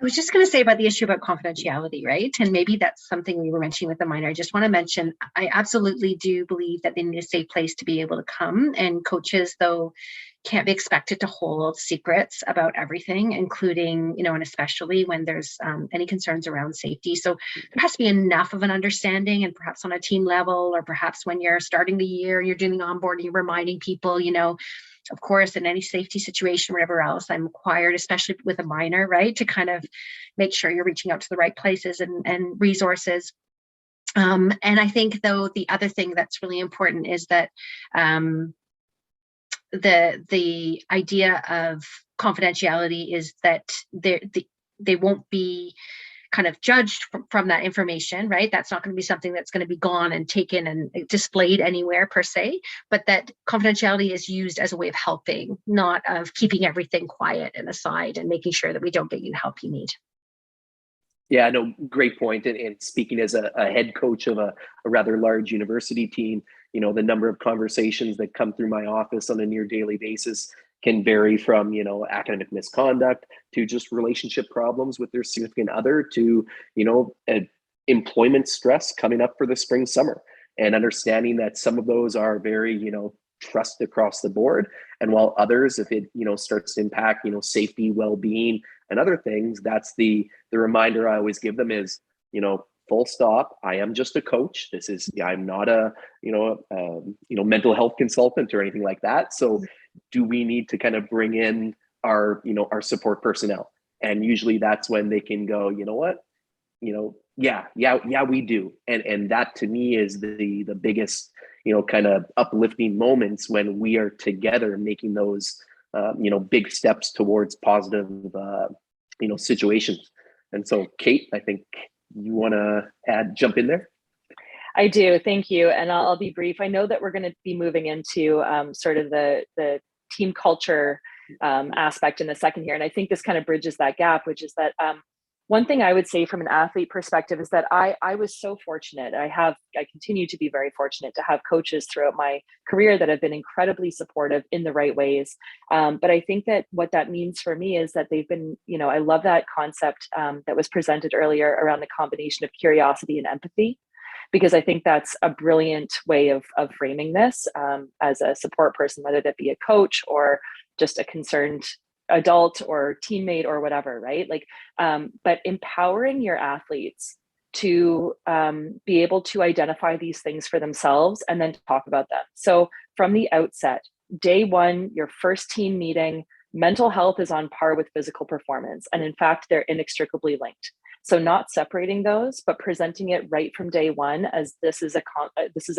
I was just going to say about the issue about confidentiality, right? And maybe that's something we were mentioning with the minor. I just want to mention, I absolutely do believe that they need a safe place to be able to come. And coaches, though, can't be expected to hold secrets about everything, including, and especially when there's any concerns around safety. So there has to be enough of an understanding, and perhaps on a team level, or perhaps when you're starting the year, you're doing onboarding, you're reminding people, of course, in any safety situation, whatever else, I'm required, especially with a minor, right, to kind of make sure you're reaching out to the right places and resources. And I think, though, the other thing that's really important is that the idea of confidentiality is that they won't be kind of judged from that information, right? That's not going to be something that's going to be gone and taken and displayed anywhere per se, but that confidentiality is used as a way of helping, not of keeping everything quiet and aside and making sure that we don't get you the help you need. Yeah, no, great point. And speaking as a head coach of a rather large university team, the number of conversations that come through my office on a near daily basis can vary from, academic misconduct to just relationship problems with their significant other to, employment stress coming up for the spring, summer, and understanding that some of those are very, trust across the board. And while others, if it, starts to impact, safety, well-being, and other things, that's the reminder I always give them is, full stop. I am just a coach. I'm not a mental health consultant or anything like that. So do we need to kind of bring in our support personnel? And usually that's when they can go, you know what, yeah, we do. And that to me is the biggest, kind of uplifting moments when we are together making those, big steps towards positive, situations. And so Kate, I think you want to jump in there? I do. Thank you. And I'll be brief. I know that we're going to be moving into sort of the team culture aspect in a second here. And I think this kind of bridges that gap, which is that one thing I would say from an athlete perspective is that I was so fortunate. I continue to be very fortunate to have coaches throughout my career that have been incredibly supportive in the right ways. But I think that what that means for me is that they've been, I love that concept that was presented earlier around the combination of curiosity and empathy, because I think that's a brilliant way of framing this as a support person, whether that be a coach or just a concerned adult or teammate or whatever, right? But empowering your athletes to be able to identify these things for themselves and then talk about them. So from the outset, day one, your first team meeting, mental health is on par with physical performance. And in fact, they're inextricably linked. So not separating those, but presenting it right from day one as this is a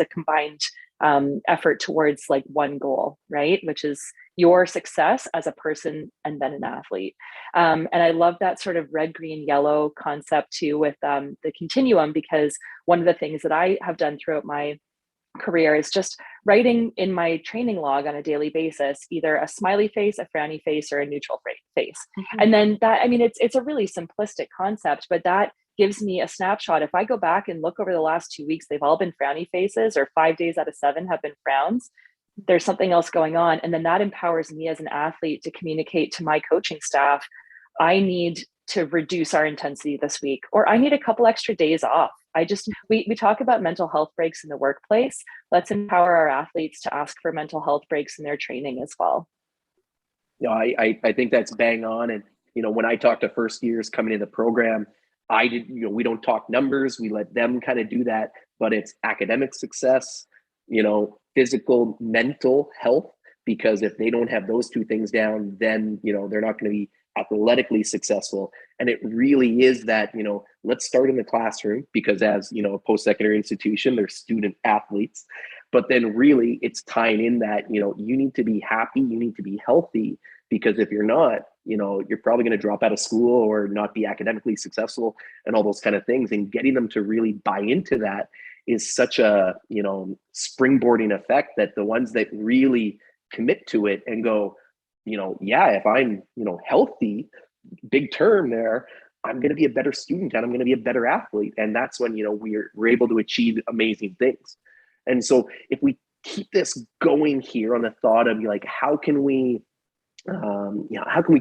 combined effort towards one goal, right? Which is your success as a person and then an athlete. And I love that sort of red, green, yellow concept too with the continuum, because one of the things that I have done throughout my career is just writing in my training log on a daily basis, either a smiley face, a frowny face, or a neutral face. Mm-hmm. And then that, it's a really simplistic concept, but that gives me a snapshot. If I go back and look over the last 2 weeks, they've all been frowny faces, or 5 days out of 7 have been frowns. there's something else going on. And then that empowers me as an athlete to communicate to my coaching staff, I need to reduce our intensity this week, or I need a couple extra days off. We talk about mental health breaks in the workplace. Let's empower our athletes to ask for mental health breaks in their training as well. I think that's bang on. And, when I talk to first years coming into the program, we don't talk numbers. We let them kind of do that, but it's academic success, physical, mental health, because if they don't have those two things down, then, they're not going to be athletically successful. And it really is that, let's start in the classroom, because as, a post-secondary institution, they're student athletes, but then really it's tying in that, you need to be happy, you need to be healthy, because if you're not, you're probably going to drop out of school or not be academically successful and all those kind of things. And getting them to really buy into that is such a, springboarding effect, that the ones that really commit to it and go, yeah, if I'm, healthy, big term there, I'm going to be a better student and I'm going to be a better athlete. And that's when, we're able to achieve amazing things. And so if we keep this going here on the thought of like, how can we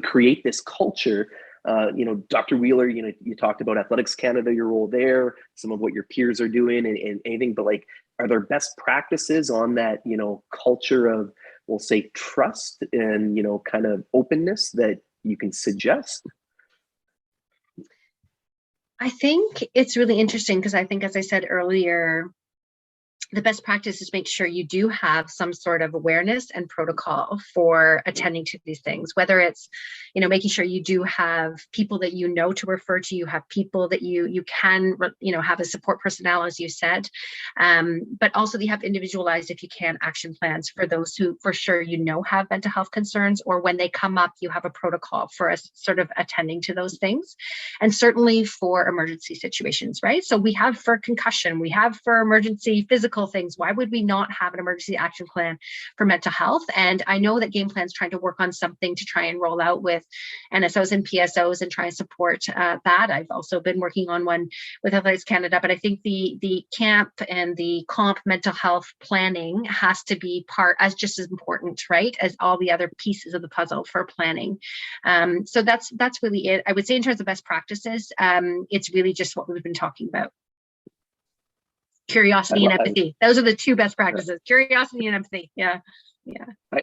create this culture? Dr. Wheeler, you talked about Athletics Canada, your role there, some of what your peers are doing and anything, but like, are there best practices on that, culture of, we'll say, trust and, kind of openness that you can suggest? I think it's really interesting because I think, as I said earlier, the best practice is make sure you do have some sort of awareness and protocol for attending to these things, whether it's, making sure you do have people that to refer to, you have people that you can, have a support personnel, as you said, but also you have individualized, if you can, action plans for those who for sure, have mental health concerns, or when they come up, you have a protocol for us sort of attending to those things. And certainly for emergency situations, right? So we have for concussion, we have for emergency physical things. Why would we not have an emergency action plan for mental health? And I know that Game Plan's trying to work on something to try and roll out with NSOs and PSOs and try and support that. I've also been working on one with Athletics Canada, but I think the camp and the comp mental health planning has to be just as important, right, as all the other pieces of the puzzle for planning. So that's really it. I would say in terms of best practices, it's really just what we've been talking about. Curiosity and empathy. Those are the two best practices. Curiosity and empathy. Yeah.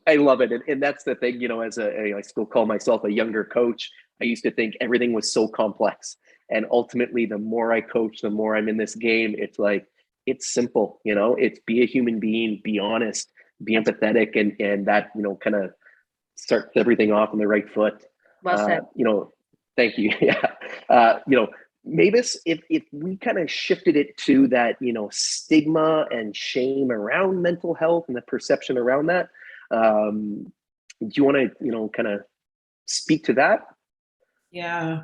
I love it. And that's the thing, as I still call myself a younger coach. I used to think everything was so complex. And ultimately, the more I coach, the more I'm in this game. It's like, it's simple, it's be a human being, be honest, be empathetic, and that, kind of starts everything off on the right foot. Well said. Thank you. Yeah. Mavis, if we kind of shifted it to that, stigma and shame around mental health and the perception around that, do you want to, kind of speak to that? Yeah,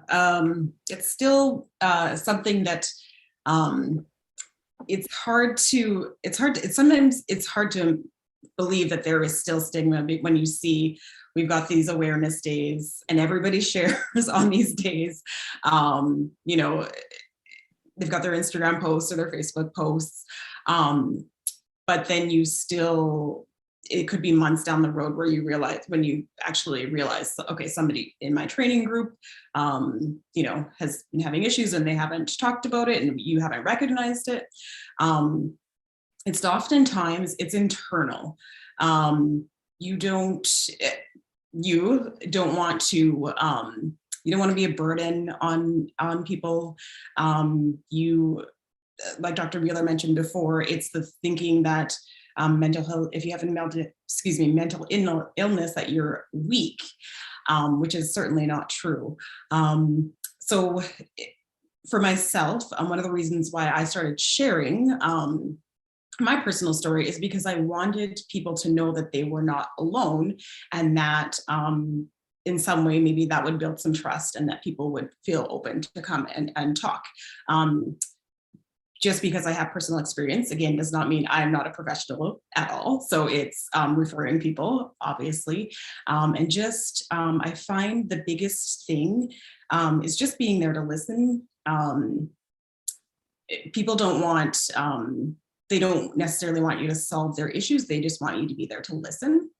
it's still something that sometimes it's hard to believe that there is still stigma when you see we've got these awareness days and everybody shares on these days. They've got their Instagram posts or their Facebook posts, but then it could be months down the road where when you actually realize, okay, somebody in my training group, has been having issues and they haven't talked about it and you haven't recognized it. It's oftentimes it's internal. You don't want to be a burden on people. Like Dr. Wheeler mentioned before, it's the thinking that mental health, if you have a mental illness, that you're weak, which is certainly not true. So for myself, one of the reasons why I started sharing my personal story is because I wanted people to know that they were not alone, and that in some way, maybe that would build some trust and that people would feel open to come and talk. Just because I have personal experience, again, does not mean I'm not a professional at all. So it's referring people, obviously. And just, I find the biggest thing is just being there to listen. People don't want they don't necessarily want you to solve their issues. They just want you to be there to listen.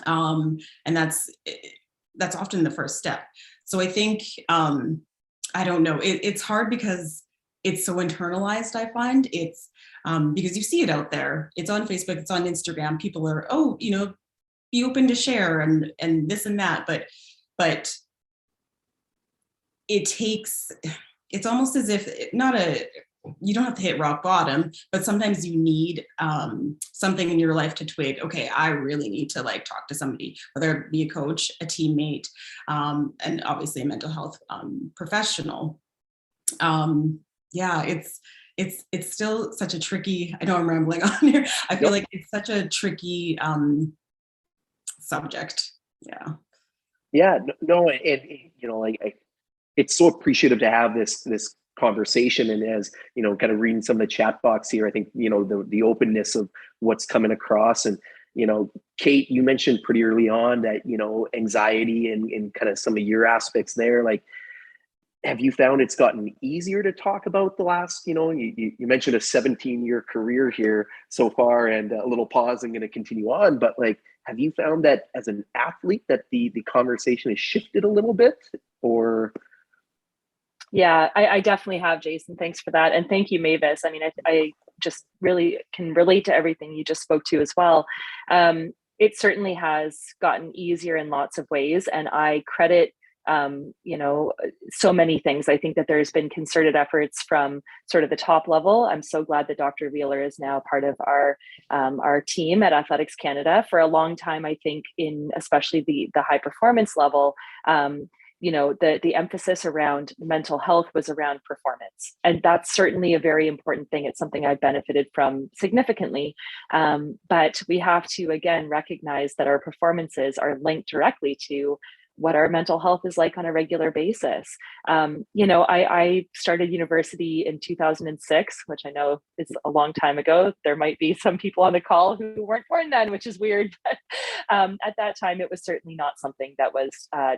And that's often the first step. So I think, I don't know, it's hard because it's so internalized, I find. It's because you see it out there. It's on Facebook, it's on Instagram. People are, oh, you know, be open to share and this and that. But it takes, it's almost as if you don't have to hit rock bottom, but sometimes you need something in your life to twig, okay, I really need to like talk to somebody, whether it be a coach, a teammate, and obviously a mental health professional. Yeah, it's still such a tricky, I know I'm rambling on here. I feel like it's such a tricky subject. Yeah. Yeah, no, and you know, like it's so appreciative to have this conversation, and as you know, kind of reading some of the chat box here, I think you know the openness of what's coming across, and you know, Kate, you mentioned pretty early on that you know anxiety and kind of some of your aspects there, like. Have you found it's gotten easier to talk about the last, you know, you mentioned a 17-year career here so far, and a little pause, I'm going to continue on, but like, have you found that as an athlete that the conversation has shifted a little bit, or? Yeah, I definitely have, Jason. Thanks for that. And thank you, Mavis. I mean, I just really can relate to everything you just spoke to as well. It certainly has gotten easier in lots of ways, and I credit you know, so many things. I think that there's been concerted efforts from sort of the top level. I'm so glad that Dr. Wheeler is now part of our team at Athletics Canada. For a long time, I think in especially the high performance level, you know, the emphasis around mental health was around performance. And that's certainly a very important thing. It's something I've benefited from significantly. But we have to, again, recognize that our performances are linked directly to what our mental health is like on a regular basis. You know, I started university in 2006, which I know is a long time ago. There might be some people on the call who weren't born then, which is weird. But at that time, it was certainly not something that was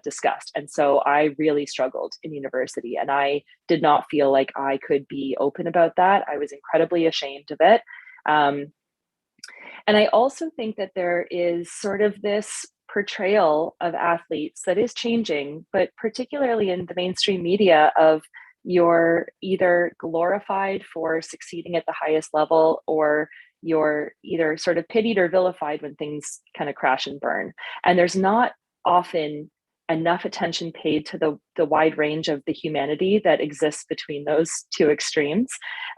discussed. And so I really struggled in university, and I did not feel like I could be open about that. I was incredibly ashamed of it. And I also think that there is sort of this portrayal of athletes that is changing, but particularly in the mainstream media, of you're either glorified for succeeding at the highest level, or you're either sort of pitied or vilified when things kind of crash and burn. And there's not often enough attention paid to the wide range of the humanity that exists between those two extremes.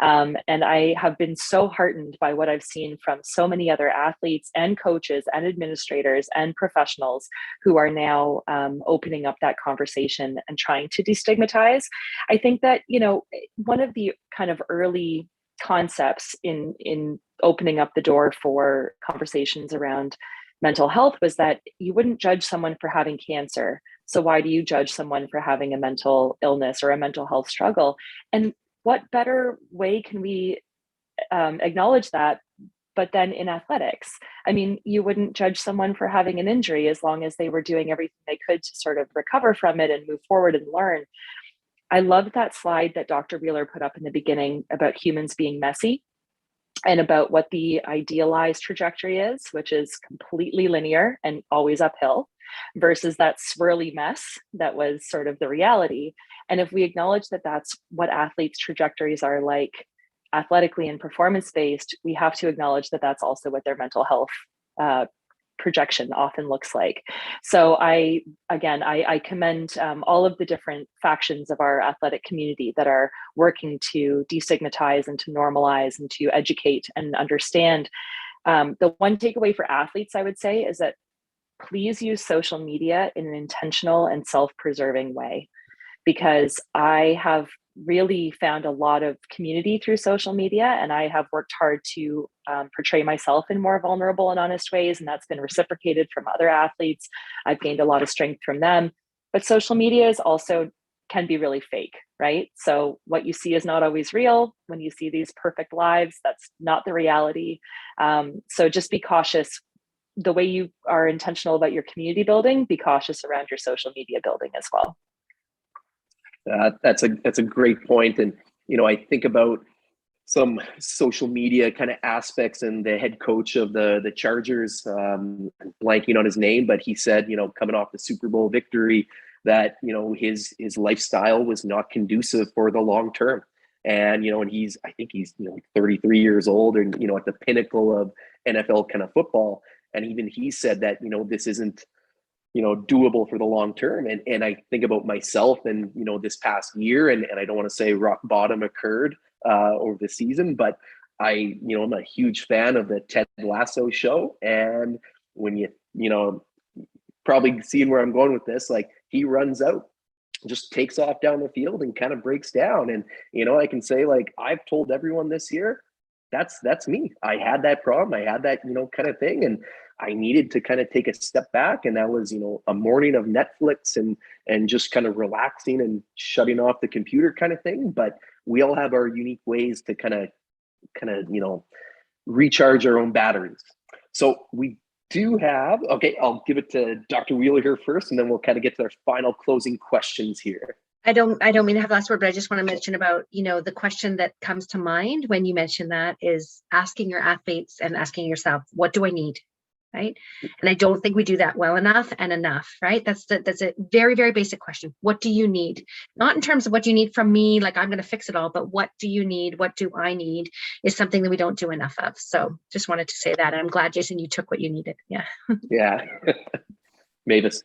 And I have been so heartened by what I've seen from so many other athletes and coaches and administrators and professionals who are now opening up that conversation and trying to destigmatize. I think that, you know, one of the kind of early concepts in opening up the door for conversations around mental health was that you wouldn't judge someone for having cancer. So why do you judge someone for having a mental illness or a mental health struggle? And what better way can we acknowledge that, but then in athletics? I mean, you wouldn't judge someone for having an injury as long as they were doing everything they could to sort of recover from it and move forward and learn. I love that slide that Dr. Wheeler put up in the beginning about humans being messy, and about what the idealized trajectory is, which is completely linear and always uphill, versus that swirly mess that was sort of the reality. And if we acknowledge that that's what athletes' trajectories are like athletically and performance-based, we have to acknowledge that that's also what their mental health projection often looks like. So I commend all of the different factions of our athletic community that are working to destigmatize and to normalize and to educate and understand. The one takeaway for athletes, I would say, is that please use social media in an intentional and self-preserving way, because I have really found a lot of community through social media, and I have worked hard to portray myself in more vulnerable and honest ways, and that's been reciprocated from other athletes. I've gained a lot of strength from them. But social media is also can be really fake, right? So what you see is not always real. When you see these perfect lives, that's not the reality. So just be cautious. The way you are intentional about your community building, be cautious around your social media building as well. That's a great point. And, you know, I think about some social media kind of aspects, and the head coach of the Chargers, blanking on his name, but he said, coming off the Super Bowl victory, that his lifestyle was not conducive for the long term. And and I think he's 33 years old, and at the pinnacle of NFL kind of football. And even he said that this isn't doable for the long term. And I think about myself and this past year, and I don't want to say rock bottom occurred over the season, but I'm a huge fan of the Ted Lasso show. And when you probably seeing where I'm going with this, like, he runs out, just takes off down the field and kind of breaks down. And I can say, like, I've told everyone this year, that's me. I had that problem. I had that kind of thing, and I needed to kind of take a step back. And that was a morning of Netflix and just kind of relaxing and shutting off the computer kind of thing. But we all have our unique ways to kind of recharge our own batteries. So we do have, okay, I'll give it to Dr. Wheeler here first, and then we'll kind of get to our final closing questions here. I don't mean to have the last word, but I just want to mention about, the question that comes to mind when you mention that is asking your athletes and asking yourself, what do I need? Right. And I don't think we do that well enough, right? That's a very, very basic question. What do you need? Not in terms of what you need from me, like I'm going to fix it all, but what do you need? What do I need is something that we don't do enough of. So just wanted to say that. And I'm glad, Jason, you took what you needed. Yeah. Yeah. Mavis.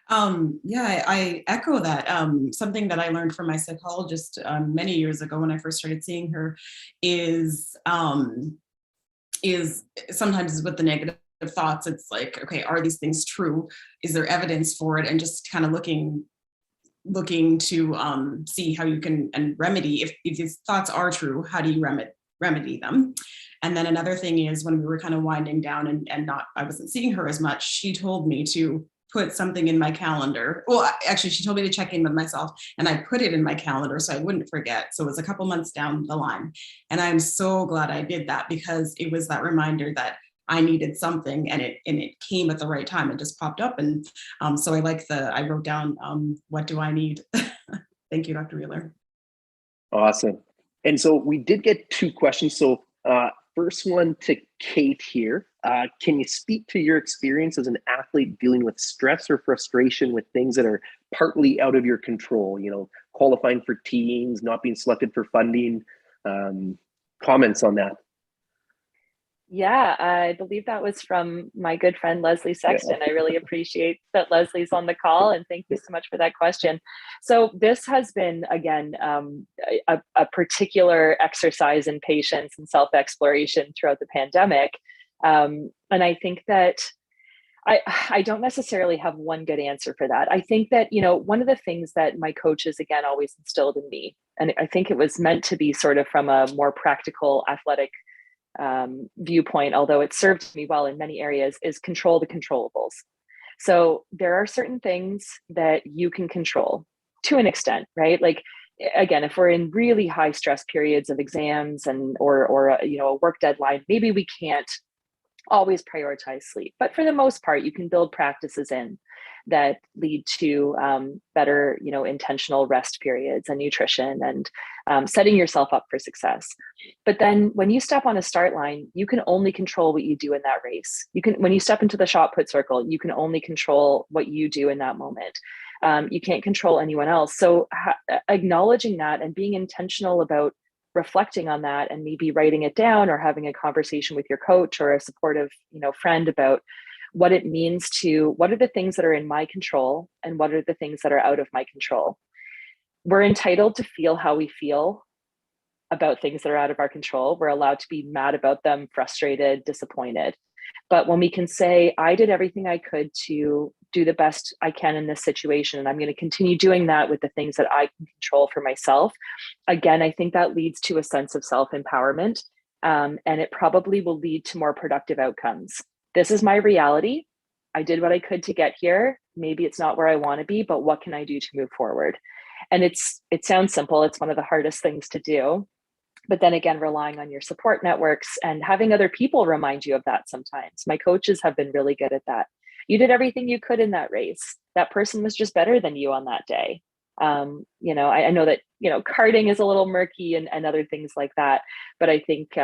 Yeah, I echo that. Something that I learned from my psychologist many years ago when I first started seeing her is sometimes with the negative thoughts, it's like, okay, are these things true? Is there evidence for it? And just kind of looking to see how you can and remedy if these thoughts are true. How do you remedy them? And then another thing is, when we were kind of winding down and I wasn't seeing her as much, she told me to put something in my calendar. Well, actually, she told me to check in with myself, and I put it in my calendar so I wouldn't forget. So it was a couple months down the line. And I'm so glad I did that, because it was that reminder that I needed something, and it came at the right time. It just popped up. And so I wrote down, what do I need? Thank you, Dr. Wheeler. Awesome. And so we did get two questions. So first one to Kate here. Can you speak to your experience as an athlete dealing with stress or frustration with things that are partly out of your control? Qualifying for teams, not being selected for funding. Comments on that? Yeah, I believe that was from my good friend, Leslie Sexton. I really appreciate that Leslie's on the call, and thank you so much for that question. So this has been, again, a particular exercise in patience and self-exploration throughout the pandemic. And I think that I don't necessarily have one good answer for that. I think that, one of the things that my coaches, again, always instilled in me, and I think it was meant to be sort of from a more practical athletic viewpoint, although it served me well in many areas, is control the controllables. So there are certain things that you can control to an extent, right? Like, again, if we're in really high stress periods of exams or a work deadline, maybe we can't always prioritize sleep, but for the most part, you can build practices in that lead to better, intentional rest periods and nutrition and setting yourself up for success. But then when you step on a start line, you can only control what you do in that race. When you step into the shot put circle, you can only control what you do in that moment. You can't control anyone else. So acknowledging that and being intentional about reflecting on that, and maybe writing it down or having a conversation with your coach or a supportive, friend about what it means to, what are the things that are in my control and what are the things that are out of my control. We're entitled to feel how we feel about things that are out of our control. We're allowed to be mad about them, frustrated, disappointed. But when we can say, I did everything I could to do the best I can in this situation, and I'm going to continue doing that with the things that I can control for myself. Again, I think that leads to a sense of self-empowerment, and it probably will lead to more productive outcomes. This is my reality. I did what I could to get here. Maybe it's not where I want to be, but what can I do to move forward? And it sounds simple. It's one of the hardest things to do. But then again, relying on your support networks and having other people remind you of that sometimes. My coaches have been really good at that. You did everything you could in that race. That person was just better than you on that day. I know that, karting is a little murky and other things like that, but I think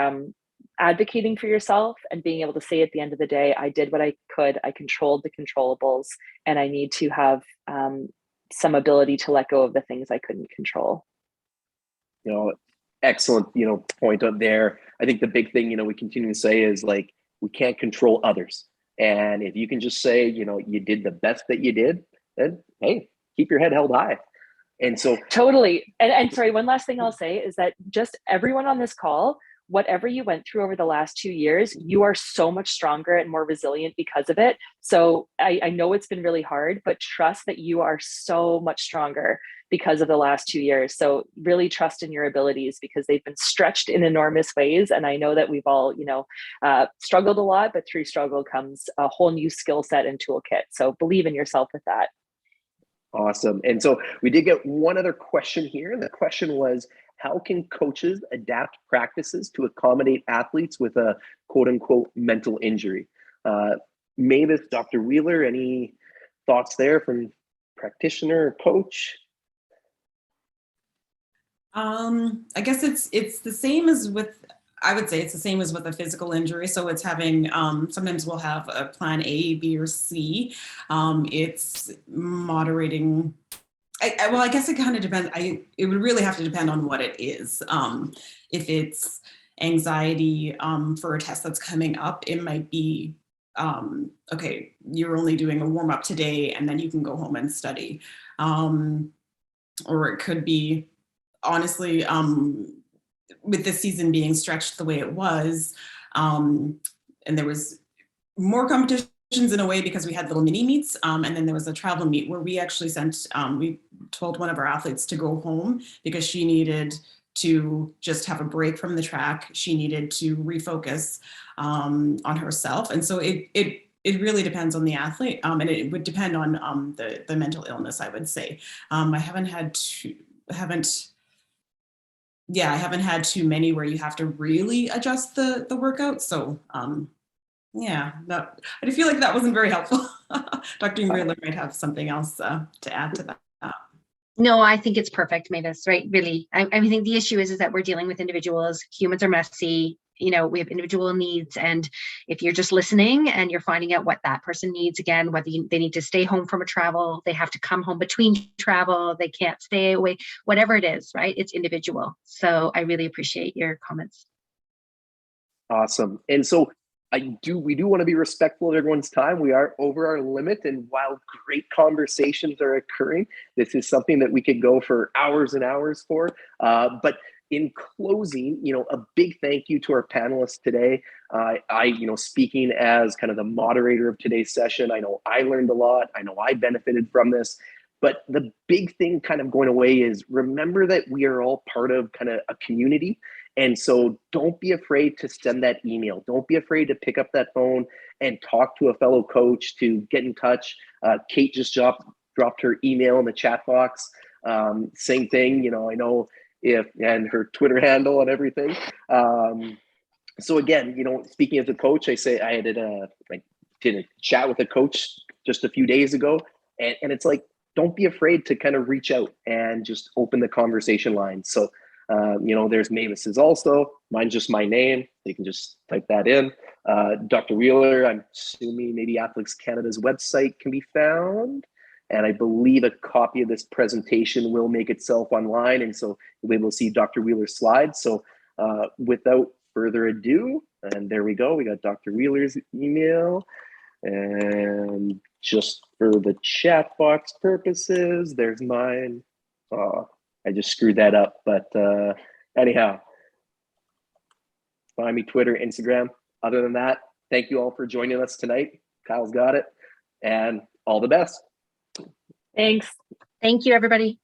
advocating for yourself and being able to say at the end of the day, I did what I could, I controlled the controllables, and I need to have some ability to let go of the things I couldn't control. Excellent, point up there. I think the big thing, we continue to say is like, we can't control others. And if you can just say, you did the best that you did, then hey, keep your head held high. And so totally. And sorry, one last thing I'll say is that just everyone on this call, whatever you went through over the last 2 years, you are so much stronger and more resilient because of it. So I know it's been really hard, but trust that you are so much stronger because of the last 2 years. So really trust in your abilities, because they've been stretched in enormous ways. And I know that we've all, struggled a lot, but through struggle comes a whole new skill set and toolkit. So believe in yourself with that. Awesome. And so we did get one other question here. The question was, how can coaches adapt practices to accommodate athletes with a quote unquote mental injury? Mavis, Dr. Wheeler, any thoughts there from practitioner or coach? I guess it's the same as with, I would say it's the same as with a physical injury. So it's having, sometimes we'll have a plan A, B, or C. It's moderating. I guess it kind of depends. It would really have to depend on what it is. If it's anxiety for a test that's coming up, it might be, okay, you're only doing a warm up today and then you can go home and study. Or it could be, honestly, with this season being stretched the way it was, and there was more competitions in a way because we had little mini meets, and then there was a travel meet where we actually we told one of our athletes to go home because she needed to just have a break from the track. She needed to refocus on herself. And so it really depends on the athlete, and it would depend on the mental illness, I would say. I haven't had too many where you have to really adjust the workout. So I feel like that wasn't very helpful. Dr. Wheeler might have something else to add to that. No, I think it's perfect, Mavis, right? Really. I think the issue is that we're dealing with individuals. Humans are messy. We have individual needs. And if you're just listening and you're finding out what that person needs, again, whether they need to stay home from a travel, they have to come home between travel, they can't stay away, whatever it is, right? It's individual. So I really appreciate your comments. Awesome. And so we do want to be respectful of everyone's time. We are over our limit. And while great conversations are occurring, this is something that we could go for hours and hours for. But in closing, a big thank you to our panelists today. Speaking as kind of the moderator of today's session, I know I learned a lot. I know I benefited from this. But the big thing kind of going away is remember that we are all part of kind of a community. And so don't be afraid to send that email. Don't be afraid to pick up that phone and talk to a fellow coach, to get in touch. Kate just dropped her email in the chat box. Same thing, I know and her Twitter handle and everything. So again, speaking as a coach, I did a chat with a coach just a few days ago. And it's like, don't be afraid to kind of reach out and just open the conversation line. So, there's Mavis's also. Mine's just my name. You can just type that in. Dr. Wheeler, I'm assuming maybe Athletics Canada's website can be found. And I believe a copy of this presentation will make itself online. And so you'll be able to see Dr. Wheeler's slides. So without further ado, and there we go. We got Dr. Wheeler's email. And just for the chat box purposes, there's mine. I just screwed that up, but anyhow, find me Twitter, Instagram. Other than that, thank you all for joining us tonight. Kyle's got it, and all the best. Thanks. Thank you, everybody.